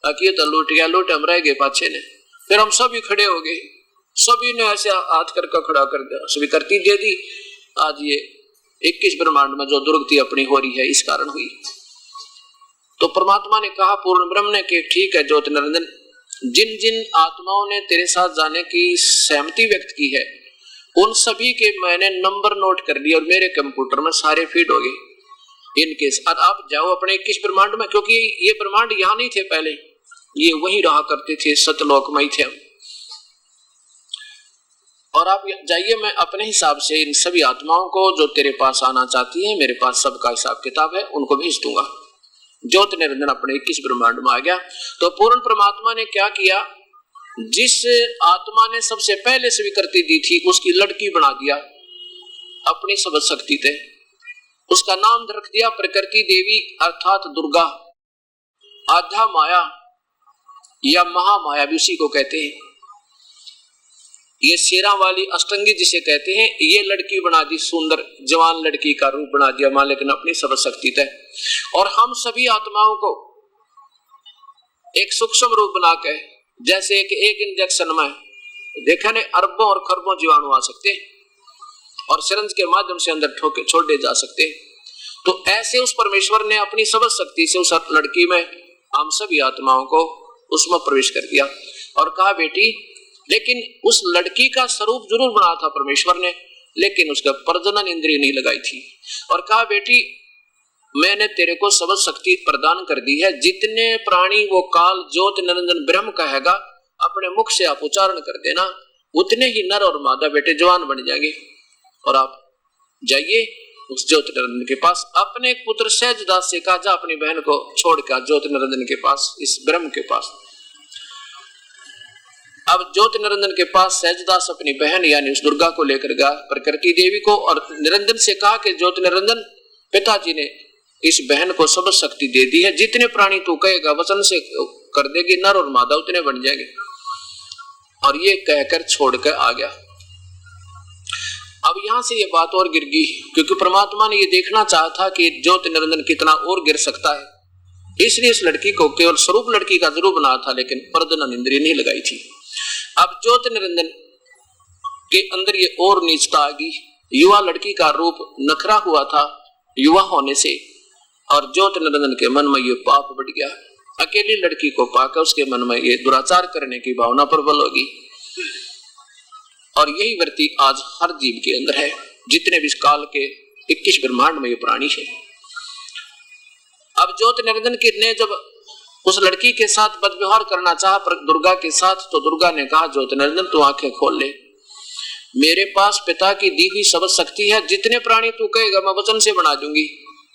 कि ये तो लूट गया, लूट हम रह गए पाछे ने। फिर हम सभी खड़े हो गए, सभी ने ऐसे हाथ करके खड़ा कर दिया, स्वीकृति दे दी। आज ये 21 ब्रह्मांड में जो दुर्गति अपनी हो रही है इस कारण हुई। तो परमात्मा ने कहा पूर्ण ब्रह्म ने कि ठीक है ज्योति निरंजन, जिन जिन आत्माओं ने तेरे साथ जाने की सहमति व्यक्त की है उन सभी के मैंने नंबर नोट कर लिए और मेरे कंप्यूटर में सारे फीड हो गए। इनके साथ आप जाओ अपने 21 ब्रह्मांड में, क्योंकि ये ब्रह्मांड यहाँ नहीं थे पहले, ये वहीं रहा करते थे, सतलोक में ही थे हम। और आप जाइए, मैं अपने हिसाब से इन सभी आत्माओं को जो तेरे पास आना चाहती है, मेरे पास सबका हिसाब किताब है, उनको भेज दूंगा। ज्योति निरंजन अपने 21 ब्रह्मांड में आ गया। तो पूर्ण परमात्मा ने क्या किया, जिस आत्मा ने सबसे पहले स्वीकृति दी थी उसकी लड़की बना दिया अपनी सबद शक्ति थे। उसका नाम रख दिया प्रकृति देवी अर्थात दुर्गा, आधा माया या महामाया भी उसी को कहते हैं। ये शेरा वाली अष्टंगी जिसे कहते हैं, ये लड़की बना दी, सुंदर जवान लड़की का रूप बना दिया मालिक ने अपनी सबद शक्ति थे। और हम सभी आत्माओं को एक सूक्ष्म रूप बना के, जैसे एक इंजेक्शन में देखा ने अरबों और खरबों जीवाणु आ सकते हैं और सिरंज के माध्यम से अंदर ठोके छोड़े जा सकते हैं। तो ऐसे उस परमेश्वर ने अपनी सबद शक्ति से उस लड़की में हम सभी आत्माओं को उसमें प्रवेश कर दिया और कहा बेटी, लेकिन उस लड़की का स्वरूप जरूर बना था परमेश्वर ने, लेकिन उसका प्रजनन इंद्रिय नहीं लगाई थी। और कहा बेटी, मैंने तेरे को सबद शक्ति प्रदान कर दी है, जितने प्राणी वो काल ज्योति निरंजन ब्रह्म कहेगा अपने मुख से आप उच्चारण कर देना, उतने ही नर और मादा बेटे जवान बन जाएंगे। और आप जाइए उस ज्योति निरंजन के पास, अपने पुत्र सहजदास से कहा जा अपनी बहन को छोड़कर ज्योति निरंजन के पास, इस ब्रह्म के पास। अब ज्योति निरंजन के पास सहजदास अपनी बहन यानी उस दुर्गा को लेकर गया, प्रकृति देवी को, और निरंजन से कहा कि ज्योति निरंजन, पिताजी ने इस बहन को सबद शक्ति दे दी है, जितने प्राणी तू कहेगा वचन से कर देगी, नर और मादा उतने बन जाएंगे। और ये कहकर छोड़कर आ गया। अब यहां से ये बात और गिर गई, क्योंकि परमात्मा ने ये देखना चाहा था कि ज्योति निरंजन कितना और गिर सकता है, इसलिए इस लड़की को केवल स्वरूप लड़की का जरूर बना था, लेकिन प्रजनन इंद्रिय नहीं लगाई थी। अब ज्योति निरंजन के अंदर ये और नीचता आ गई। युवा लड़की का रूप नखरा हुआ था युवा होने से, और ज्योति निरंजन के मन में ये पाप बढ़ गया। अकेली लड़की को पाकर उसके मन में ये दुराचार करने की भावना प्रबल होगी। और यही वृत्ति आज हर जीव के अंदर है, जितने भी काल के 21 ब्रह्मांड में ये प्राणी है। अब ज्योति निरंजन की ने जब उस लड़की के साथ बदव्यवहार करना चाहा दुर्गा के साथ, तो दुर्गा ने कहा ज्योति निरंजन तू आंखें खोल ले, मेरे पास पिता की दी हुई शब्द शक्ति है, जितने प्राणी तू कहेगा मैं वचन से बना दूंगी,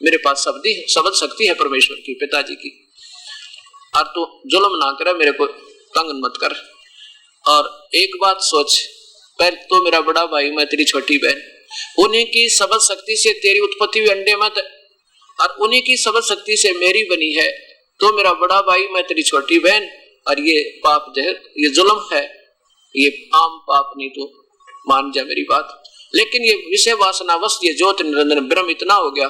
मेरे पास शब्द शक्ति है परमेश्वर की, पिताजी की, और तू जुल्म ना करे, मेरे को तंग मत कर। और एक बात सोच, पहले तो मेरा बड़ा भाई, मैं तेरी छोटी बहन, उन्हीं की शब्द शक्ति से तेरी उत्पत्ति हुई अंडे मत, और उन्हीं की शब्द शक्ति से मेरी बनी है, तो मेरा बड़ा भाई मैं तेरी छोटी बहन, और ये पाप जो है ये जुल्म है, ये आम पाप नहीं, तो मान जा मेरी बात। लेकिन ये विषय वासनावश ये ज्योति निरंजन ब्रह्म इतना हो गया,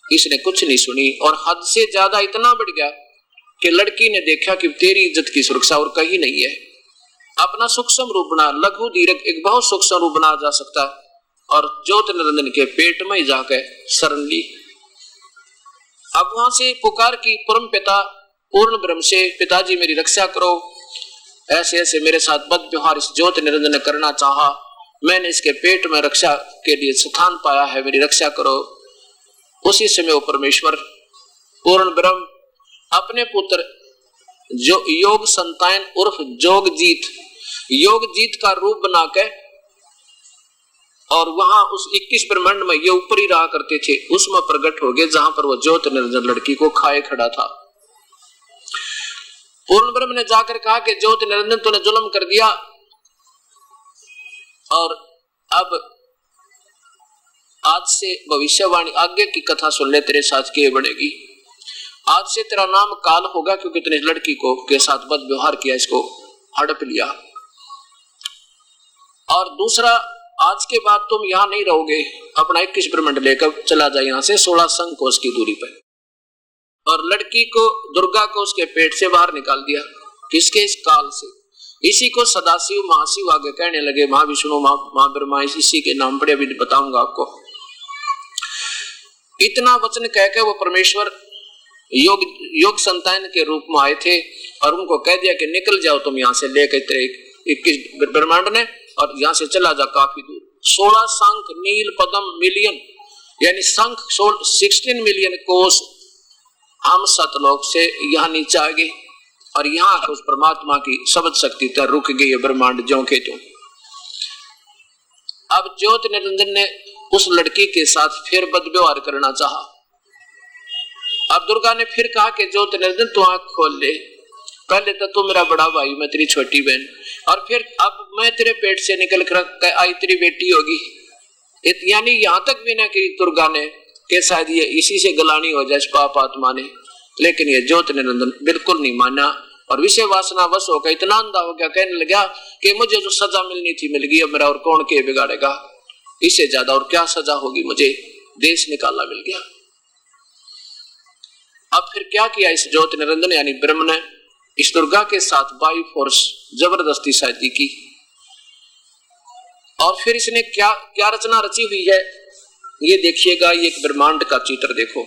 इसने कुछ नहीं सुनी, और हद से ज्यादा इतना बढ़ गया कि लड़की ने देखा कि तेरी इज्जत की सुरक्षा और कहीं नहीं है, अपना सूक्ष्म रूप बना, लघु दीर्घ एक बहुत सूक्ष्म रूप बना जा सकता, और ज्योति निरंजन के पेट में ही जाकर शरण ली। अब वहां से पुकार की परम पिता पूर्ण ब्रह्म से, पिताजी मेरी रक्षा करो, ऐसे ऐसे मेरे साथ बद व्यवहार इस ज्योति निरंजन ने करना चाहा, मैंने इसके पेट में रक्षा के लिए स्थान पाया है, मेरी रक्षा करो। उसी समय वो परमेश्वर पूर्ण ब्रह्म अपने पुत्र जो योग संतान उर्फ योग जीत का रूप बनाकर, और वहां उस 21 ब्रह्मांड में ये ऊपर ही रहा करते थे, उसमें प्रकट हो गए जहां पर वो ज्योति निरंजन लड़की को खाए खड़ा था। पूर्ण ब्रह्म ने जाकर कहा कि ज्योति निरंजन तूने जुल्म कर दिया, और अब आज से भविष्यवाणी आगे की कथा सुन ले, तेरे साथ क्या बनेगी। आज से तेरा नाम काल होगा, क्योंकि तूने लड़की को के साथ बद व्यवहार किया, इसको हड़प लिया। और दूसरा, आज के बाद तुम यहाँ नहीं रहोगे, अपना 21 ब्रह्मांड लेकर चला जाए यहाँ से 16 संकोश की दूरी पर। और लड़की को, दुर्गा को उसके पेट से बाहर निकाल दिया, किसके, इस काल से। इसी को सदाशिव महाशिव आगे कहने लगे, महाविष्णु महाब्रह्मा, इसी के नाम पर अभी बताऊंगा आपको। इतना वचन कहकर वो परमेश्वर योग संतान के रूप में आए थे, और उनको कह दिया कि निकल जाओ तुम यहाँ से, लेकर तेरे 21 ब्रह्मांड ने, और यहाँ से चला जा काफी दूर। 16 शंख नील पद्म मिलियन, यानी शंख 16 मिलियन कोस हम सतलोक से यहाँ नीचे आ गए, और यहाँ उस परमात्मा की शब्द शक्ति तक रुक गई है ब्रह्मांड ज्यों के त्यों। अब ज्योति निरंजन ने उस लड़की के साथ फिर बदव्यवहार करना चाहा। अब दुर्गा ने फिर कहा कि ज्योति निरंजन तू आंख खोल ले, पहले तो तू मेरा बड़ा भाई, मैं तेरी छोटी बहन, और फिर अब मैं तेरे पेट से निकल कर आई तेरी बेटी होगी। यानी यहाँ तक भी ना कि दुर्गा ने कि शायद ये इसी से गलानी हो जाए पाप आत्मा ने, लेकिन ये ज्योति निरंजन बिल्कुल नहीं माना, और विषय वासना वश होकर इतना अंधा हो गया, कहने लगा कि मुझे जो सजा मिलनी थी मिल गई, अब मेरा और कौन के बिगाड़ेगा, इससे ज्यादा और क्या सजा होगी, मुझे देश निकाला मिल गया। अब फिर क्या किया इस ज्योति निरंजन यानी ब्रह्म ने, इस दुर्गा के साथ बाई फोर्स जबरदस्ती शादी की। और फिर इसने क्या क्या रचना रची हुई है ये देखिएगा, ये एक ब्रह्मांड का चित्र देखो।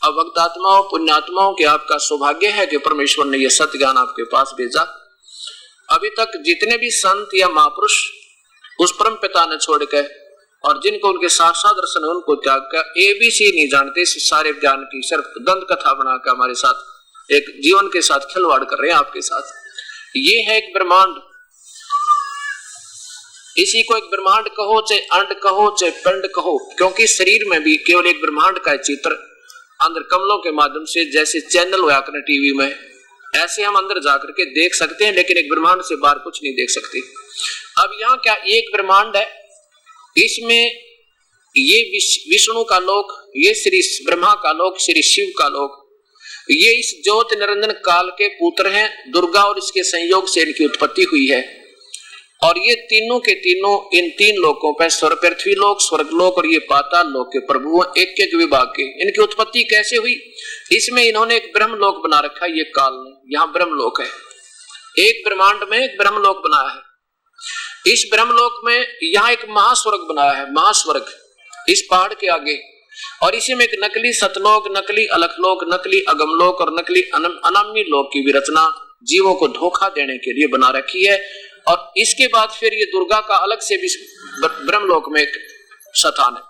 अब भक्तात्माओं पुण्यात्माओं के आपका सौभाग्य है कि परमेश्वर ने यह सत्य ज्ञान आपके पास भेजा। अभी तक जितने भी संत या महापुरुष उस परम पिता ने छोड़ के, और जिनको उनके साक्षात दर्शन है उनको त्याग कर ABC नहीं जानते, इस सारे ज्ञान की सिर्फ दंत कथा बनाकर हमारे साथ एक जीवन के साथ खिलवाड़ कर रहे हैं आपके साथ। ये है एक ब्रह्मांड, इसी को एक ब्रह्मांड कहो, चाहे अंड कहो, चाहे पिंड कहो, क्योंकि शरीर में भी केवल एक ब्रह्मांड का चित्र अंदर कमलों के माध्यम से, जैसे चैनल हुआ करना टीवी में, ऐसे हम अंदर जाकर के देख सकते हैं, लेकिन एक ब्रह्मांड से बाहर कुछ नहीं देख सकते। अब यहाँ क्या एक ब्रह्मांड है, इसमें ये विष्णु का लोक, ये श्री ब्रह्मा का लोक, श्री शिव का लोक, ये इस ज्योति निरंजन काल के पुत्र हैं, दुर्गा और इसके संयोग से इनकी उत्पत्ति हुई है। और ये तीनों के तीनों इन तीन लोकों पर, स्वर्ग पृथ्वी लोक, स्वर्ग लोक और ये पाताल लोक के प्रभु एक एक विभाग के। इनकी उत्पत्ति कैसे हुई, इसमें इन्होंने एक ब्रह्म लोक बना रखा है, ये काल ने, यहाँ ब्रह्म लोक है, एक ब्रह्मांड में एक ब्रह्म लोक बनाया है। इस ब्रह्म लोक में यहाँ एक महास्वर्ग बनाया है, महास्वर्ग इस पहाड़ के आगे, और इसी में एक नकली सतलोक, नकली अलखलोक, नकली अगमलोक और नकली अनामी लोक की भी रचना जीवों को धोखा देने के लिए बना रखी है। और इसके बाद फिर ये दुर्गा का अलग से भी ब्रह्मलोक में एक स्थान है।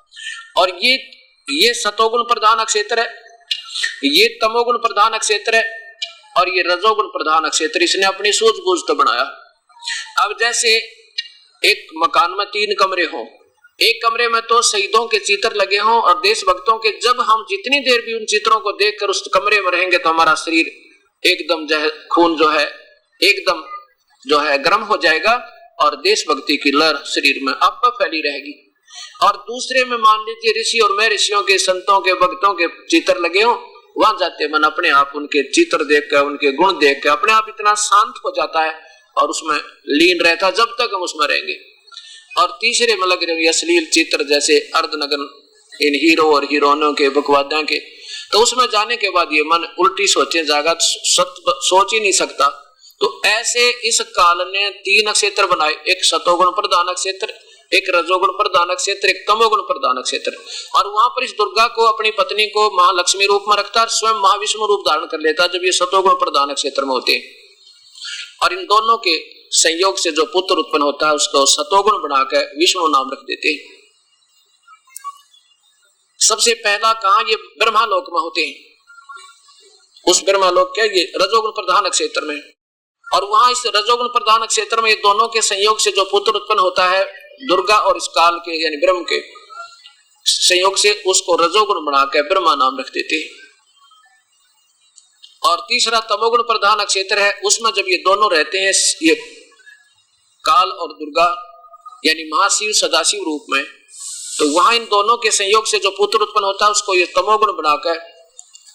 और ये सतोगुण प्रधान क्षेत्र है, ये तमोगुण प्रधान क्षेत्र है और ये रजोगुण प्रधान क्षेत्र इसने अपनी सूझबूझ तो बनाया। अब जैसे एक मकान में 3 कमरे हों, एक कमरे में तो शहीदों के चित्र लगे हों और देशभक्तों के, जब हम जितनी देर भी उन चित्रों को देखकर उस कमरे में रहेंगे तो हमारा शरीर एकदम जो है, खून जो है एकदम जो है गर्म हो जाएगा और देशभक्ति की लहर शरीर में अब फैली रहेगी। और दूसरे में मान लीजिए ऋषि और मैं ऋषियों के, संतों के, भक्तों के चित्र लगे हों, वहां जाते मन अपने आप उनके चित्र देख कर, उनके गुण देख कर अपने आप इतना शांत हो जाता है और उसमें लीन रहता है जब तक हम उसमें रहेंगे। और तीसरे में लग रहे अश्लील चित्र जैसे अर्धनग्न इन हीरो और हीरोइनों के, बकवादियों के, तो उसमें जाने के बाद ये मन उल्टी सोचे जाएगा, सोच ही नहीं सकता। तो ऐसे इस काल ने 3 क्षेत्र बनाए, एक सतोगुण प्रधान क्षेत्र, एक रजोगुण प्रधान क्षेत्र, एक तमोगुण प्रधान क्षेत्र। और वहां पर इस दुर्गा को, अपनी पत्नी को महालक्ष्मी रूप में रखता है, स्वयं महाविष्णु रूप धारण कर लेता है जब ये सतोगुण प्रधान क्षेत्र में होते हैं। और इन दोनों के संयोग से जो पुत्र उत्पन्न होता है उसको सतोगुण बनाकर विष्णु नाम रख देते हैं। सबसे पहला कहा ये ब्रह्मालोक में होते हैं, उस ब्रह्मालोक क्या ये रजोगुण प्रधान क्षेत्र में। और वहां इस रजोगुण प्रधान क्षेत्र में ये दोनों के संयोग से जो पुत्र उत्पन्न होता है दुर्गा और इस काल के यानी ब्रह्म के संयोग से, उसको रजोगुण बनाकर ब्रह्मा नाम रख देते हैं। और तीसरा तमोगुण प्रधान क्षेत्र है, उसमें जब ये दोनों रहते हैं, ये काल और दुर्गा यानी महाशिव सदाशिव रूप में, तो वहां इन दोनों के संयोग से जो पुत्र उत्पन्न होता है उसको ये तमोगुण बनाकर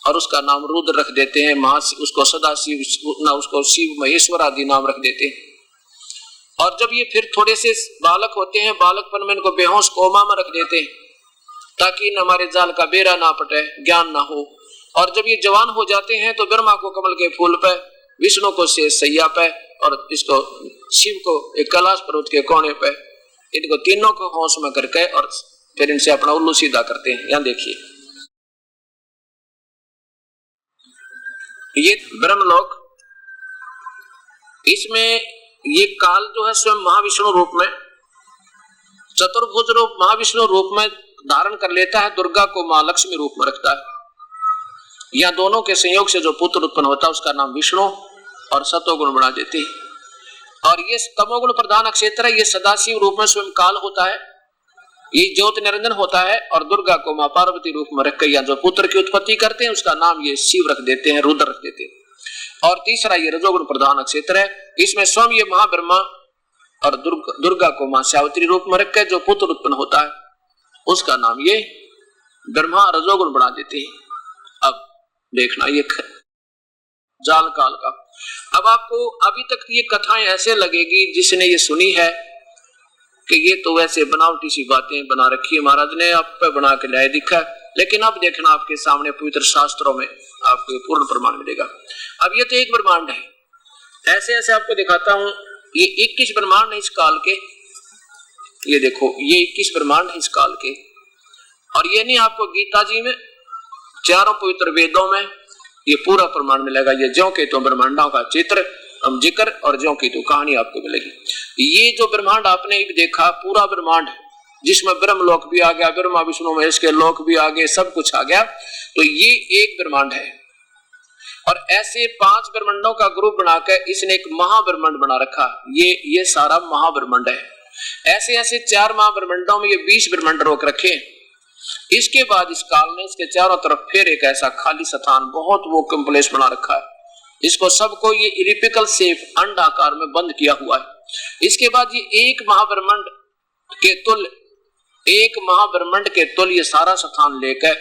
और उसका नाम रुद्र रख देते हैं, उसको सदाशिव ना उसको शिव महेश्वर आदि नाम रख देते हैं। और जब ये फिर थोड़े से बालक होते हैं, बालकपन में इनको बेहोश कोमा में रख देते हैं ताकि इन हमारे जाल का बेरा ना पटे, ज्ञान ना हो। और जब ये जवान हो जाते हैं तो ब्रह्मा को कमल के फूल पे, विष्णु को शेष सैया पे और इसको शिव को एक कैलाश पर्वत के कोने पे, इनको तीनों को होश में करके और फिर इनसे अपना उल्लू सीधा करते हैं। यहां देखिए ये ब्रह्मलोक, इसमें ये काल जो है स्वयं महाविष्णु रूप में, चतुर्भुज रूप महाविष्णु रूप में धारण कर लेता है, दुर्गा को महालक्ष्मी रूप में रखता है। या दोनों के संयोग से जो पुत्र उत्पन्न होता है उसका नाम विष्णु और सतोगुण बना देते हैं। और ये तमोगुण प्रधान क्षेत्र है, ये सदाशिव रूप में स्वयं काल होता है, ये ज्योति निरंजन होता है और दुर्गा को मां पार्वती रूप में रखकर या जो पुत्र की उत्पत्ति करते हैं उसका नाम ये शिव रख देते हैं, रुद्र रख देते हैं। और तीसरा ये रजोगुण प्रधान क्षेत्र है, इसमें स्वयं ये महाब्रह्मा और दुर्गा को मां सावित्री रूप में रखकर जो पुत्र उत्पन्न होता है उसका नाम ये ब्रह्मा रजोगुण बना देते हैं। अब देखना ये जाल काल का। अब आपको अभी तक ये कथाएं ऐसे लगेगी जिसने ये सुनी है कि ये तो वैसे बनावटी सी बातें बना रखी है, महाराज ने आप पे बना के लाए दिखा, लेकिन अब देखना आपके सामने पवित्र शास्त्रों में आपको पूर्ण प्रमाण मिलेगा। अब ये तो एक ब्रह्मांड है, ऐसे ऐसे आपको दिखाता हूं, ये 21 ब्रह्मांड है इस काल के। ये देखो ये 21 ब्रह्मांड है इस काल के। और ये नहीं आपको गीता जी में, चारों पवित्र वेदों में ये पूरा प्रमाण मिलेगा। ये ज्यों के तो ब्रह्मांडों का चित्र हम जिक्र और ज्यों की तो कहानी आपको मिलेगी। ये जो ब्रह्मांड आपने एक देखा पूरा ब्रह्मांड जिसमें ब्रह्म लोक भी आ गया, ब्रह्मा विष्णु महेश के लोक भी आ गए, सब कुछ आ गया, तो ये एक ब्रह्मांड है। और ऐसे 5 ब्रह्मांडों का ग्रुप बनाकर इसने एक महाब्रह्मांड बना रखा, ये सारा महाब्रह्मांड है। ऐसे ऐसे 4 महाब्रह्मांडों में ये 20 ब्रह्मांड रोक रखे। इसके बाद इस काल ने इसके चारों तरफ फिर एक ऐसा खाली स्थान बहुत वो कॉम्प्लेक्स बना रखा है, इसको सबको ये इलिप्टिकल शेप अंडाकार में बंद किया हुआ है। इसके बाद ये एक महाब्रह्मांड के तुल ये सारा स्थान लेकर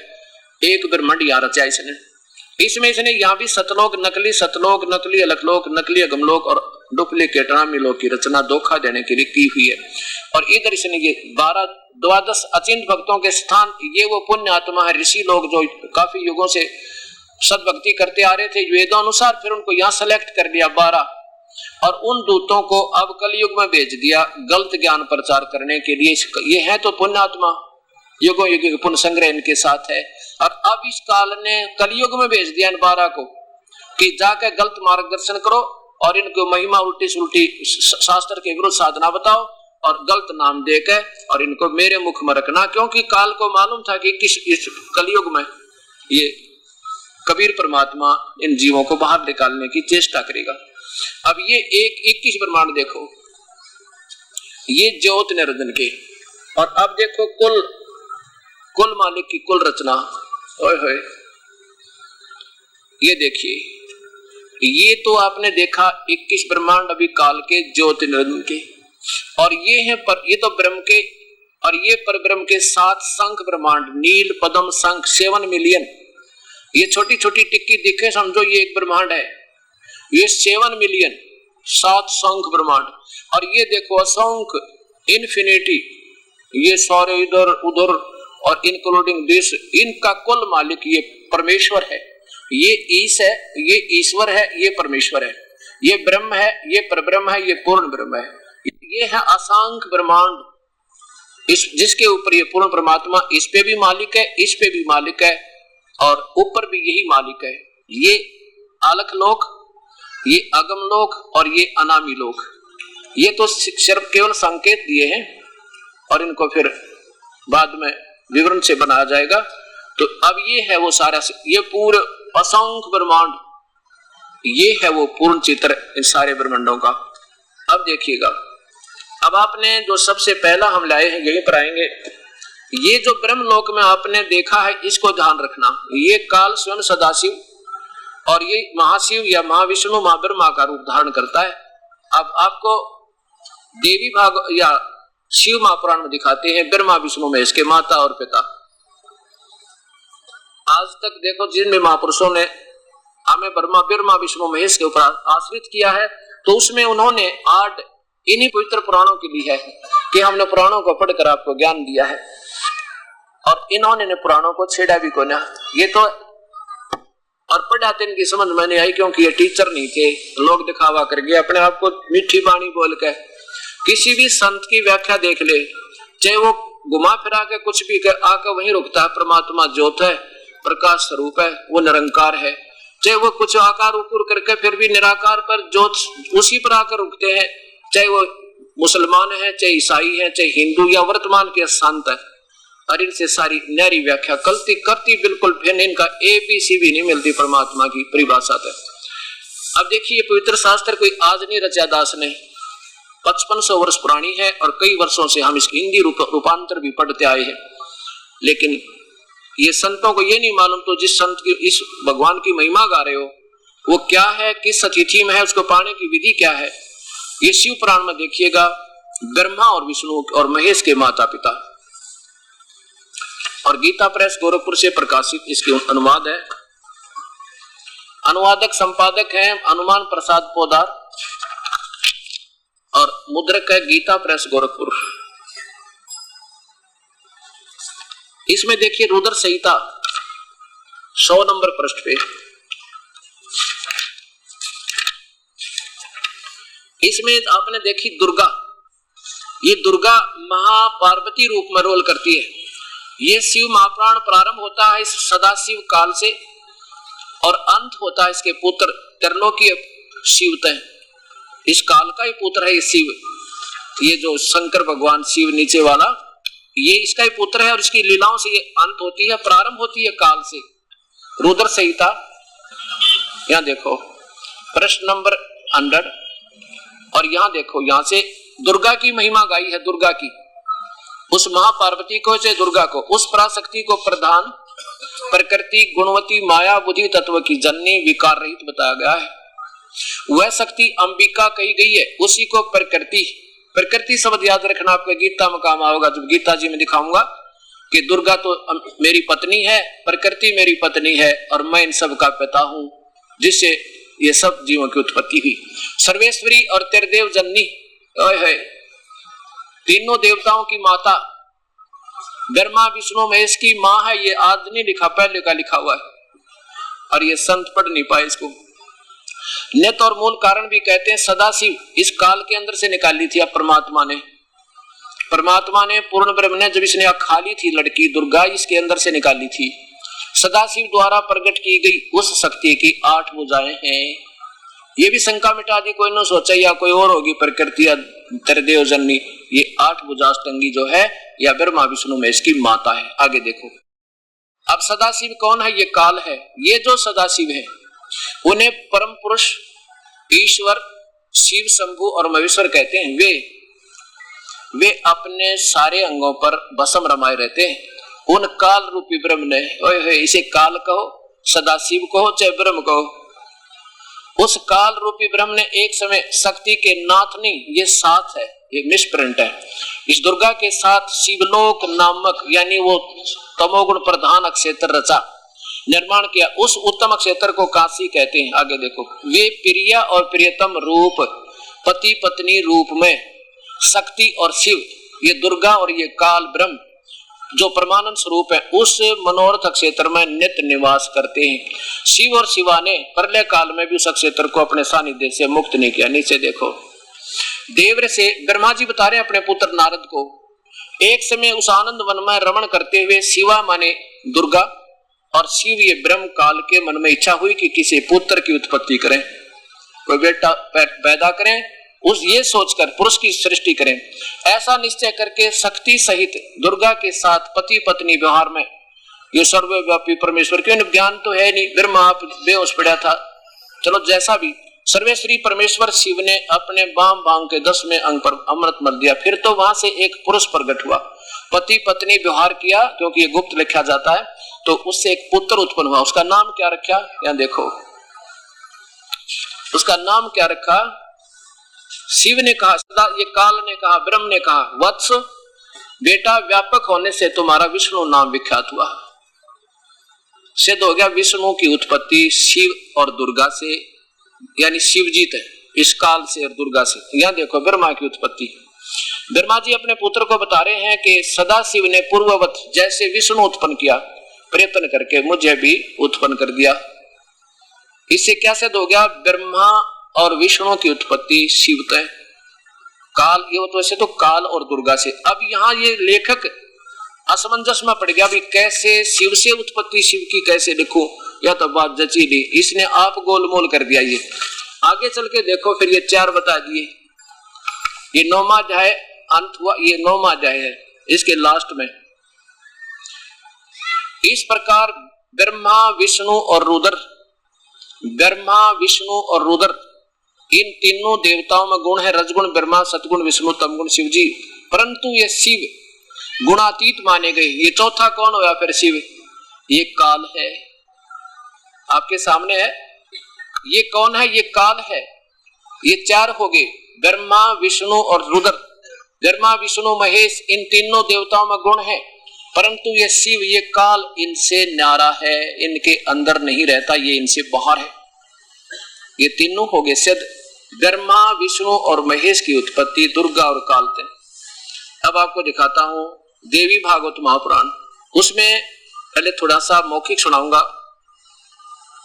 एक ब्रह्मांड यहाँ रचा इसने। इसमें इसने यहाँ भी सतलोक, नकली अलकलोक, नकली अगमलोक और डुप्लीकेट रामीलोक की रचना धोखा देने के लिए की हुई है। और इधर इसने ये 12 अचिंत भक्तों के स्थान, ये वो पुण्य आत्मा है, ऋषि लोग जो काफी युगों से सदभक्ति करते आ रहे थे वेदों अनुसार, फिर उनको यहाँ सेलेक्ट कर लिया 12 और उन दूतों को अब कलयुग में भेज दिया गलत ज्ञान प्रचार करने के लिए। ये है तो पुण्य आत्मा, युगों युग के पुण्य संग्रह इनके साथ है। और अब इस काल ने कलयुग में भेज दिया इन 12 को कि जाकर गलत मार्गदर्शन करो और इनको महिमा उल्टी सुल्टी शास्त्र के विरुद्ध साधना बताओ और गलत नाम देकर और इनको मेरे मुख में रखना, क्योंकि काल को मालूम था कि इस कलयुग में ये कबीर परमात्मा इन जीवों को बाहर निकालने की चेष्टा करेगा। अब ये 21 ब्रह्मांड देखो, ये ज्योत निरंजन के, और अब देखो कुल मालिक की कुल रचना। ओए होए, ये देखिए, ये तो आपने देखा 21 ब्रह्मांड अभी काल के ज्योति निरंजन के, और ये है ये तो ब्रह्म के, और ये पर ब्रह्म के 7 शंख ब्रह्मांड, नील पद्म शंख 7 मिलियन। ये छोटी छोटी टिक्की दिखे समझो ये एक ब्रह्मांड है, ये 7 मिलियन 7 शंख ब्रह्मांड। और ये देखो असंख्य इन्फिनिटी, ये सारे इधर उधर और इंक्लूडिंग दिस, इनका कुल मालिक ये परमेश्वर है। ये ईश है, ये ईश्वर है, ये परमेश्वर है, ये ब्रह्म है, ये परब्रह्म है, ये पूर्ण ब्रह्म है। ये है असंख्य ब्रह्मांड, इस जिसके ऊपर ये पूर्ण परमात्मा इस पे भी मालिक है, इस पे भी मालिक है, और ऊपर भी यही मालिक है। ये आलख लोक, ये अगम लोक और ये अनामी लोक, ये तो सिर्फ केवल संकेत दिए हैं और इनको फिर बाद में विवरण से बनाया जाएगा। तो अब ये है वो सारा, ये पूरे असंख्य ब्रह्मांड, ये है वो पूर्ण चित्र इन सारे ब्रह्मांडों का। अब देखिएगा, अब आपने जो सबसे पहला हम लाए हैं यहीं पर आएंगे। ये जो ब्रह्म लोक में आपने देखा है इसको ध्यान रखना, ये काल स्वयं सदाशिव और ये महाशिव या महाविष्णु महाब्रह्मा का रूप धारण करता है। अब आपको देवी भाग या शिव महापुराण में दिखाते हैं ब्रह्मा विष्णु महेश के माता और पिता। आज तक देखो जिनमें महापुरुषों ने हमें ब्रह्मा विष्णु महेश के ऊपर आश्रित किया है, तो उसमें उन्होंने 8 इन्हीं पवित्र पुराणों की ली है कि हमने पुराणों को पढ़कर आपको ज्ञान दिया है, और इन्होंने पुराणों को छेड़ा भी को ना। ये तो और पढ़ाते इनकी समझ में नहीं आई, क्योंकि ये टीचर नहीं थे, लोग दिखावा कर गए अपने आप को मीठी बाणी बोल के। किसी भी संत की व्याख्या देख ले, चाहे वो घुमा फिरा के कुछ भी कर आकर वहीं रुकता है, परमात्मा ज्योत है, प्रकाश स्वरूप है, वो निरंकार है। चाहे वो कुछ आकार उकुर करके फिर भी निराकार पर ज्योत उसी पर आकर रुकते हैं, चाहे वो मुसलमान है, चाहे ईसाई है, चाहे हिंदू या वर्तमान के संत है। और इनसे सारी न्यारी व्याख्या कलती करती बिल्कुल भिन्न, इनका ABC भी नहीं मिलती परमात्मा की परिभाषा है। अब देखिए, पवित्र शास्त्र कोई आज नहीं रचा दास ने, 5500 वर्ष पुरानी है, और कई वर्षों से हम इसकी हिंदी रूपांतर भी पढ़ते आए हैं। लेकिन ये संतों को ये नहीं मालूम, तो जिस संत की इस भगवान की महिमा गा रहे हो वो क्या है, किस अतिथि में है, उसको पाने की विधि क्या है। ये शिव पुराण में देखिएगा, ब्रह्मा और विष्णु और महेश के माता पिता। और गीता प्रेस गोरखपुर से प्रकाशित इसके अनुवाद है। अनुवादक संपादक है हनुमान प्रसाद पोदार, और मुद्रक है गीता प्रेस गोरखपुर। इसमें देखिए रुद्र संहिता 100 नंबर पृष्ठ पे, इसमें आपने देखी दुर्गा, ये दुर्गा महापार्वती रूप में रोल करती है। ये शिव महापुराण प्रारंभ होता है इस सदाशिव काल से, और अंत होता है इसके पुत्र त्रिलोकीय शिव तय, इस काल का ही पुत्र है ये शिव। ये जो शंकर भगवान शिव नीचे वाला, ये इसका ही पुत्र है, और इसकी लीलाओं से ये अंत होती है, प्रारंभ होती है काल से। रुद्र संहिता, यहाँ देखो प्रश्न नंबर 100, और यहाँ देखो, यहाँ से दुर्गा की महिमा गाई है, दुर्गा की, उस महापार्वती को, चाहे दुर्गा को, उस पराशक्ति को प्रधान प्रकृति गुणवती माया बुद्धि तत्व की जननी विकार रहित बताया गया है। वह शक्ति अंबिका कही गई है, उसी को प्रकृति, प्रकृति शब्द याद रखना, आपको गीता में काम आएगा जब गीता जी में दिखाऊंगा कि दुर्गा तो मेरी पत्नी है, प्रकृति मेरी पत्नी है, और मैं इन सब का पिता हूं, जिससे ये सब जीवों की उत्पत्ति हुई। सर्वेश्वरी और त्रिदेव जननी है, तीनों देवताओं की माता, ब्रह्मा विष्णु महेश की माँ है। ये आज नहीं लिखा, पहले का लिखा हुआ है, और ये संत पढ़ नहीं पाए इसको। नित और मूल कारण भी कहते हैं सदाशिव इस काल के अंदर से निकाली थी। अब परमात्मा ने पूर्ण ब्रह्म ने जब इसने खाली थी लड़की दुर्गा, इसके अंदर से निकाली थी। सदाशिव द्वारा प्रकट की गई उस शक्ति की 8 भुजाएं हैं। ये भी शंका मिटा दी, कोई न सोचा या कोई और होगी प्रकृति या त्रिदेव जननी। ये 8 भुजाष्टंगी जो है या ब्रह्मा विष्णु में इसकी माता है। आगे देखो, अब सदाशिव कौन है? ये काल है। ये जो सदाशिव है उन्हें परम पुरुष ईश्वर शिव शंभु और महेश्वर कहते हैं। वे अपने सारे अंगों पर भस्म रमाए रहते हैं। उन काल रूपी ब्रह्म ने, इसे काल कहो, सदाशिव कहो, चाहे ब्रह्म कहो, उस काल रूपी ब्रह्म ने एक समय शक्ति के नाथ नहीं, ये साथ है, ये मिसप्रिंट है, इस दुर्गा के साथ शिवलोक नामक यानी वो तमोगुण प्रधान क्षेत्र रचा, निर्माण किया। उस उत्तम क्षेत्र को काशी कहते हैं। आगे देखो, वे प्रिया और प्रियतम रूप पति पत्नी रूप में शक्ति और शिव, ये दुर्गा और ये काल ब्रह्म जो परमानंद स्वरूप है, उस मनोरथ क्षेत्र में नित्य निवास करते हैं। शिव और शिवा ने प्रलय काल में भी उस क्षेत्र को अपने सानिध्य से मुक्त नहीं किया। नीचे देखो, देव्र से ब्रह्मा जी बता रहे अपने पुत्र नारद को, एक समय उस आनंद वन में रमण करते हुए शिवा माने दुर्गा और शिव ये ब्रह्म काल के मन में इच्छा हुई कि किसी पुत्र की उत्पत्ति करें, कोई बेटा पैदा करें, उस ये सोचकर पुरुष की सृष्टि करें। ऐसा निश्चय करके शक्ति सहित दुर्गा के साथ पति पत्नी व्यवहार में ये सर्वव्यापी परमेश्वर के ज्ञान तो है नहीं, ब्रह्मा आप बेहोश पड़ा था, चलो जैसा भी, सर्वेश्वरी परमेश्वर शिव ने अपने बाम भांग के 10वें अंग पर अमृत मल दिया। फिर तो वहां से एक पुरुष प्रकट हुआ, पति पत्नी व्यवहार किया, क्योंकि ये गुप्त लिखा जाता है, तो उससे एक पुत्र उत्पन्न हुआ। उसका नाम क्या रखा? यहां देखो, उसका नाम क्या रखा? शिव ने कहा, सदा ये काल ने कहा, ब्रह्म ने कहा, वत्स बेटा व्यापक होने से तुम्हारा विष्णु नाम विख्यात हुआ। सिद्ध हो गया विष्णु की उत्पत्ति शिव और दुर्गा से, यानी शिवजीत है इस काल से और दुर्गा से। यहां देखो ब्रह्मा की उत्पत्ति, ब्रह्मा जी अपने पुत्र को बता रहे हैं कि सदा शिव ने पूर्ववत जैसे विष्णु उत्पन्न किया, प्रयत्न करके मुझे भी उत्पन्न कर दिया। इससे क्या सिद्ध हो गया? ब्रह्मा और विष्णु की उत्पत्ति शिव तय काल, ये तो वैसे तो काल और दुर्गा से। अब यहाँ ये लेखक असमंजस में पड़ गया, भी कैसे शिव से उत्पत्ति शिव की कैसे लिखूं, या तो बात जची ली, इसने आप गोलमोल कर दिया। ये आगे चल के देखो, फिर ये 4 बता दिए, ये 9वां अध्याय अंत हुआ, ये 9वां अध्याय है, इसके लास्ट में इस प्रकार ब्रह्मा विष्णु और रुद्र, ब्रह्मा विष्णु और रुद्र इन तीनों देवताओं में गुण है, रजगुण ब्रह्मा, सतगुण विष्णु, तमगुण शिव जी, परंतु ये शिव गुणातीत माने गए। ये चौथा कौन हुआ फिर? शिव, ये काल है, आपके सामने है, ये कौन है? ये काल है। ये 4 हो गए, ब्रह्मा विष्णु और रुद्र। ब्रह्मा विष्णु महेश इन तीनों देवताओं में गुण है, परंतु ये शिव ये काल इनसे न्यारा है, इनके अंदर नहीं रहता, ये इनसे बाहर है। ये तीनों हो गए सिद्ध, ब्रह्मा विष्णु और महेश की उत्पत्ति दुर्गा और काल थे। अब आपको दिखाता हूं देवी भागवत महापुराण, उसमें पहले थोड़ा सा मौखिक सुनाऊंगा,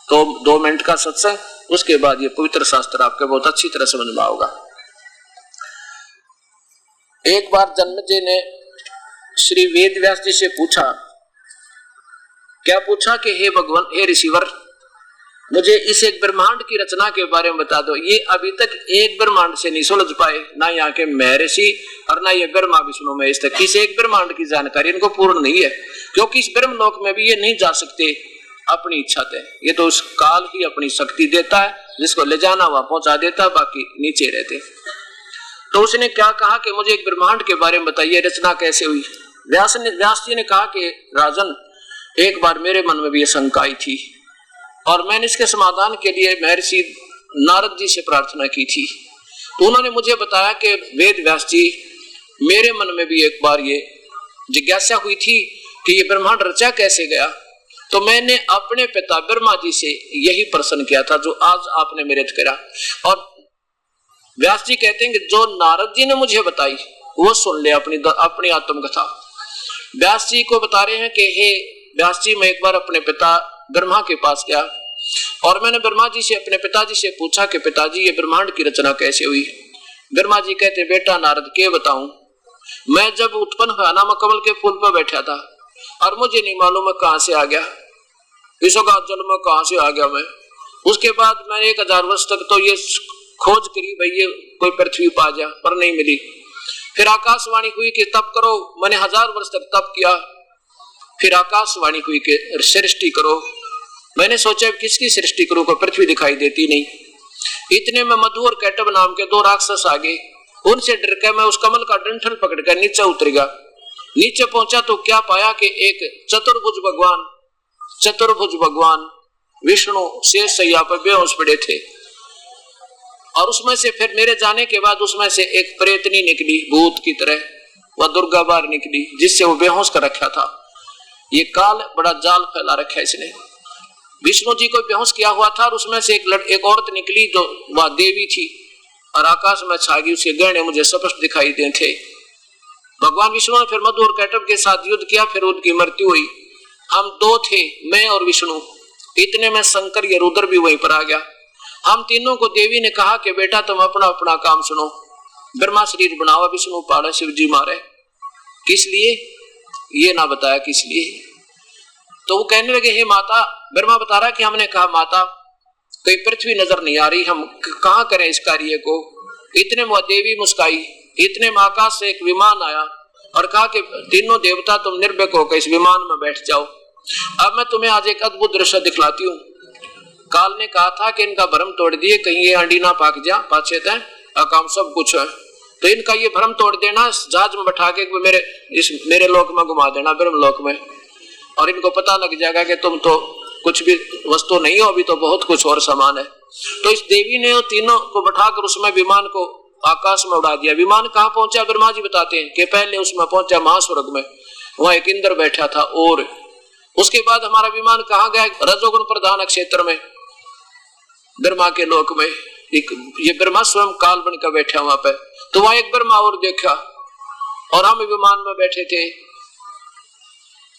तो 2 मिनट का सत्संग, उसके बाद ये पवित्र शास्त्र आपके बहुत अच्छी तरह समझ में आएगा। एक बार जन्मेजय ने श्री वेद व्यास जी से पूछा, क्या पूछा कि हे भगवान, हे ऋषिवर, मुझे इस एक ब्रह्मांड की रचना के बारे में बता दो। ये अभी तक एक ब्रह्मांड से नहीं सुलझ पाए, ना यहाँ के महर्षि और ना ये ब्रह्मा विष्णु में, इस तक किसी एक ब्रह्मांड की जानकारी इनको पूर्ण नहीं है, क्योंकि इस ब्रह्म लोक में भी ये नहीं जा सकते अपनी इच्छा थे। ये तो उस काल ही अपनी शक्ति देता है, जिसको ले जाना वहां पहुंचा देता, बाकी नीचे रहते। तो उसने क्या कहा कि मुझे एक ब्रह्मांड के बारे में बताइए, रचना कैसे हुई। व्यास जी ने कहा कि राजन, एक बार मेरे मन में भी ये शंका आई थी और मैंने इसके समाधान के लिए महर्षि नारद जी से प्रार्थना की थी। तो उन्होंने मुझे बताया कि वेद व्यास जी, मेरे मन में भी एक बार ये जिज्ञासा हुई थी कि ये ब्रह्मांड रचा कैसे गया। तो मैंने अपने पिता ब्रह्मा जी से यही प्रश्न किया था जो आज आपने मेरे से करा। और व्यास जी कहते हैं कि जो नारद जी ने मुझे बताई वो सुन ले अपनी आत्मकथा। व्यास जी को बता रहे हैं कि हे व्यास जी, मैं एक बार अपने पिता ब्रह्मा के पास गया और मैंने ब्रह्मा जी से, अपने पिताजी से पूछा कि पिताजी ये ब्रह्मांड की रचना कैसे हुई। ब्रह्मा जी कहते, बेटा नारद, के बताऊं, मैं जब उत्पन्न हुआ ना, मैं कमल के फूल पर बैठा था और मुझे नहीं मालूम मैं कहां से आ गया, विश्वगात जल में कहां से आ गया मैं, उसके बाद मैंने 1000 वर्ष तक तो ये खोज करी भाई ये कोई पृथ्वी पा जा, पर नहीं मिली। फिर आकाशवाणी हुई कि तप करो, मैंने 1000 वर्ष तक तप किया। फिर आकाशवाणी हुई कि सृष्टि करो, मैंने सोचा किसकी सृष्टि करूं, कोई पृथ्वी दिखाई देती नहीं। इतने में मधु और कैटब नाम के 2 राक्षस आ गए। उनसे डर के मैं उस कमल का डंठल पकड़कर नीचे उतर गया। नीचे पहुंचा तो क्या पाया कि एक चतुर्भुज भगवान विष्णु शेष शैया पर बेहोश पड़े थे। और उसमें से फिर मेरे जाने के बाद उसमें से एक प्रेतनी निकली भूत की तरह, वह दुर्गा बाहर निकली जिससे वो बेहोश कर रखा था। ये काल बड़ा जाल फैला रखा है इसने। विष्णु जी को बेहोश किया हुआ था और उसमें से एक औरत निकली जो वह देवी थी और आकाश में छा गई। उसके गहने मुझे स्पष्ट दिखाई दे थे। भगवान विष्णु ने फिर मधु और कैटब के साथ युद्ध किया, फिर उनकी मृत्यु हुई। हम 2 थे, मैं और विष्णु। इतने में शंकर ये रुद्र भी वहीं पर आ गया। हम तीनों को देवी ने कहा कि बेटा तुम अपना अपना काम सुनो। ब्रह्मा शरीर बनावा, विष्णु पाड़ा, शिव जी मारे। किस लिए ये ना बताया किस लिए। तो वो कहने लगे हे माता, ब्रह्मा बता रहा कि हमने कहा माता कोई पृथ्वी नजर नहीं आ रही, हम कहाँ करें इस कार्य को। इतने में देवी मुस्काई। इतने में आकाश से एक विमान आया और कहा कि तीनों देवता तुम निर्भय होकर इस विमान में बैठ जाओ। अब मैं तुम्हें आज एक अद्भुत दृश्य दिखलाती हूँ। काल ने कहा था कि इनका भ्रम तोड़ दिए, कहीं ये अंडी ना पाक जा पाछे तय काम सब कुछ है। तो इनका ये भ्रम तोड़ देना, जहाज में बैठा के मेरे लोक में घुमा देना, ब्रह्म लोक में। और इनको पता लग जाएगा कि तुम तो कुछ भी वस्तु नहीं हो, अभी तो बहुत कुछ और सामान है। तो इस देवी ने तीनों को बैठाकर उसमें विमान को आकाश में उड़ा दिया। विमान कहाँ पहुंचा ब्रह्मा जी बताते हैं कि पहले उसमें पहुंचा महास्वर्ग में, वहां एक इंद्र बैठा था। और उसके बाद हमारा विमान कहाँ गया, रजोगुण प्रधान क्षेत्र में, ब्रह्मा के लोक में। ये ब्रह्मा स्वयं काल बनकर बैठा वहां पे। तो वहां एक ब्रह्मा और देखा और हम विमान में बैठे थे।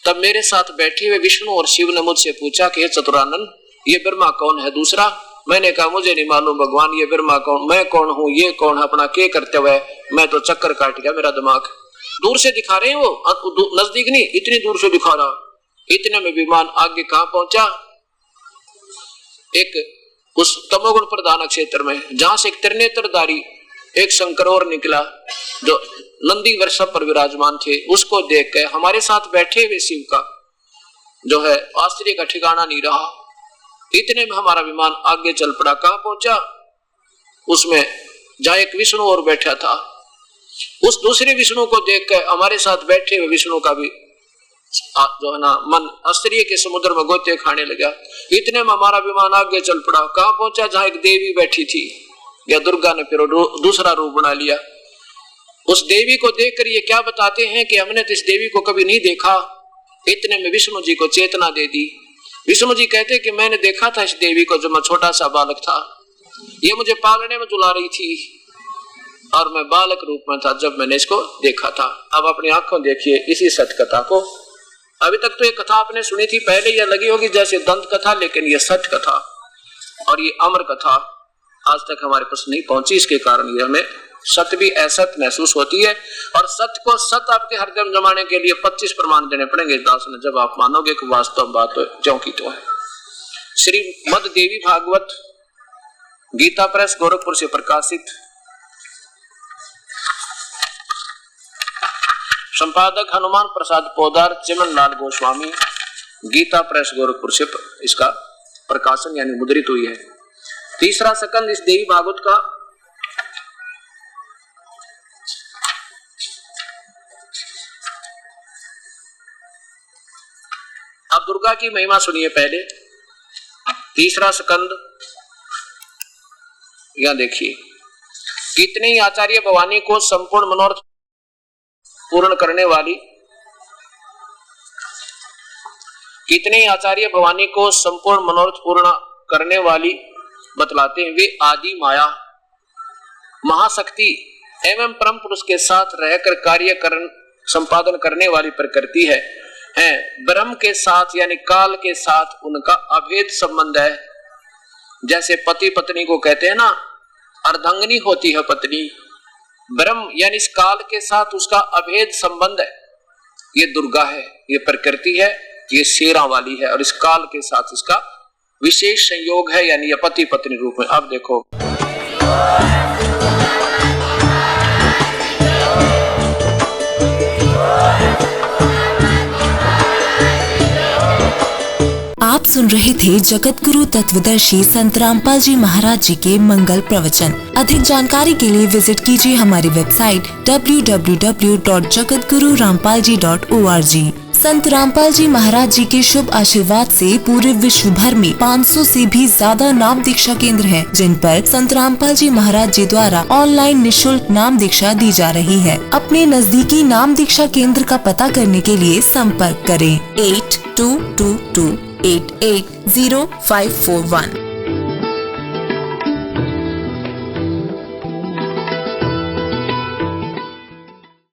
तब मेरे साथ बैठे हुए विष्णु और शिव ने मुझसे पूछा कि चतुरानन ये ब्रह्मा कौन है दूसरा। मैंने कहा मुझे नहीं मालूम भगवान ये ब्रह्मा कौन, मैं कौन हूँ, ये कौन है, अपना के करते हुए। मैं तो चक्कर काट गया मेरा दिमाग। दूर से दिखा रहे हैं वो, नजदीक नहीं, इतनी दूर से दिखा रहा। इतने में विमान आगे कहाँ पहुंचा, एक उस तमोगुण प्रधान क्षेत्र में, जहां से एक त्रिनेत्रधारी एक शंकर और निकला जो नंदी वृषभ पर विराजमान थे। उसको देख के हमारे साथ बैठे हुए शिव का जो है आश्चर्य का ठिकाना नहीं रहा। इतने में हमारा विमान आगे चल पड़ा। कहां पहुंचा, उसमें जहां एक विष्णु और बैठा था। उस दूसरे विष्णु को देख के हमारे साथ बैठे हुए विष्णु का भी जो है ना मन आश्चर्य के समुद्र में गोते खाने लगा। इतने में हमारा विमान आगे चल पड़ा। कहां पहुंचा, जहां एक देवी बैठी थी, या दुर्गा ने फिर दूसरा रूप बना लिया। उस देवी को देखकर ये क्या बताते हैं कि हमने तो इस देवी को कभी नहीं देखा। इतने में विष्णु जी को चेतना दे दी। विष्णु जी कहते कि मैंने देखा था इस देवी को जब मैं छोटा सा बालक था। ये मुझे पालने में दुला रही थी और मैं बालक रूप में था जब मैंने इसको देखा था। अब अपनी आंखों देखिए इसी सत्य कथा को। अभी तक तो ये कथा आपने सुनी थी, पहले यह लगी होगी जैसे दंत कथा, लेकिन ये सत्य कथा और ये अमर कथा आज तक हमारे पास नहीं पहुंची। इसके कारण ये हमें सत्य भी असत्य महसूस होती है। और सत्य को सत्य आपके हर जन्म जमाने के लिए 25 प्रमाण देने पड़ेंगे दास ने, जब आप मानोगे कि वास्तव बात हो ज्यों की तो है। श्रीमद् देवी भागवत गीता प्रेस गोरखपुर से प्रकाशित, संपादक हनुमान प्रसाद पोदार, चिमन लाल गोस्वामी, गीता प्रेस गोरखपुर से इसका प्रकाशन यानी मुद्रित हुई है। तीसरा स्कंद इस देवी भागवत का अब दुर्गा की महिमा सुनिए पहले। तीसरा स्कंद यहां देखिए, कितने ही आचार्य भवानी को संपूर्ण मनोरथ पूर्ण करने वाली, कितने ही आचार्य भवानी को संपूर्ण मनोरथ पूर्ण करने वाली बतलाते हैं। वे आदि माया महाशक्ति एवं परम पुरुष के साथ रहकर कार्य संपादन करने वाली प्रकृति है। ब्रह्म के साथ यानी काल के साथ उनका अभेद संबंध है। जैसे पति पत्नी को कहते हैं ना, अर्धांगिनी होती है पत्नी, ब्रह्म यानी इस काल के साथ उसका अभेद संबंध है। ये दुर्गा है, ये प्रकृति है, ये शेरा वाली है और इस काल के साथ इसका विशेष संयोग है, यानी ये पति पत्नी रूप में। अब देखो, आप सुन रहे थे जगत गुरु तत्वदर्शी संत रामपाल जी महाराज जी के मंगल प्रवचन। अधिक जानकारी के लिए विजिट कीजिए हमारी वेबसाइट www.jagatgururampalji.org। संत रामपाल जी महाराज जी के शुभ आशीर्वाद से पूरे विश्व भर में 500 से भी ज्यादा नाम दीक्षा केंद्र हैं, जिन पर संत रामपाल जी महाराज जी द्वारा ऑनलाइन निशुल्क नाम दीक्षा दी जा रही है। अपने नजदीकी नाम दीक्षा केंद्र का पता करने के लिए संपर्क करें 8222880541।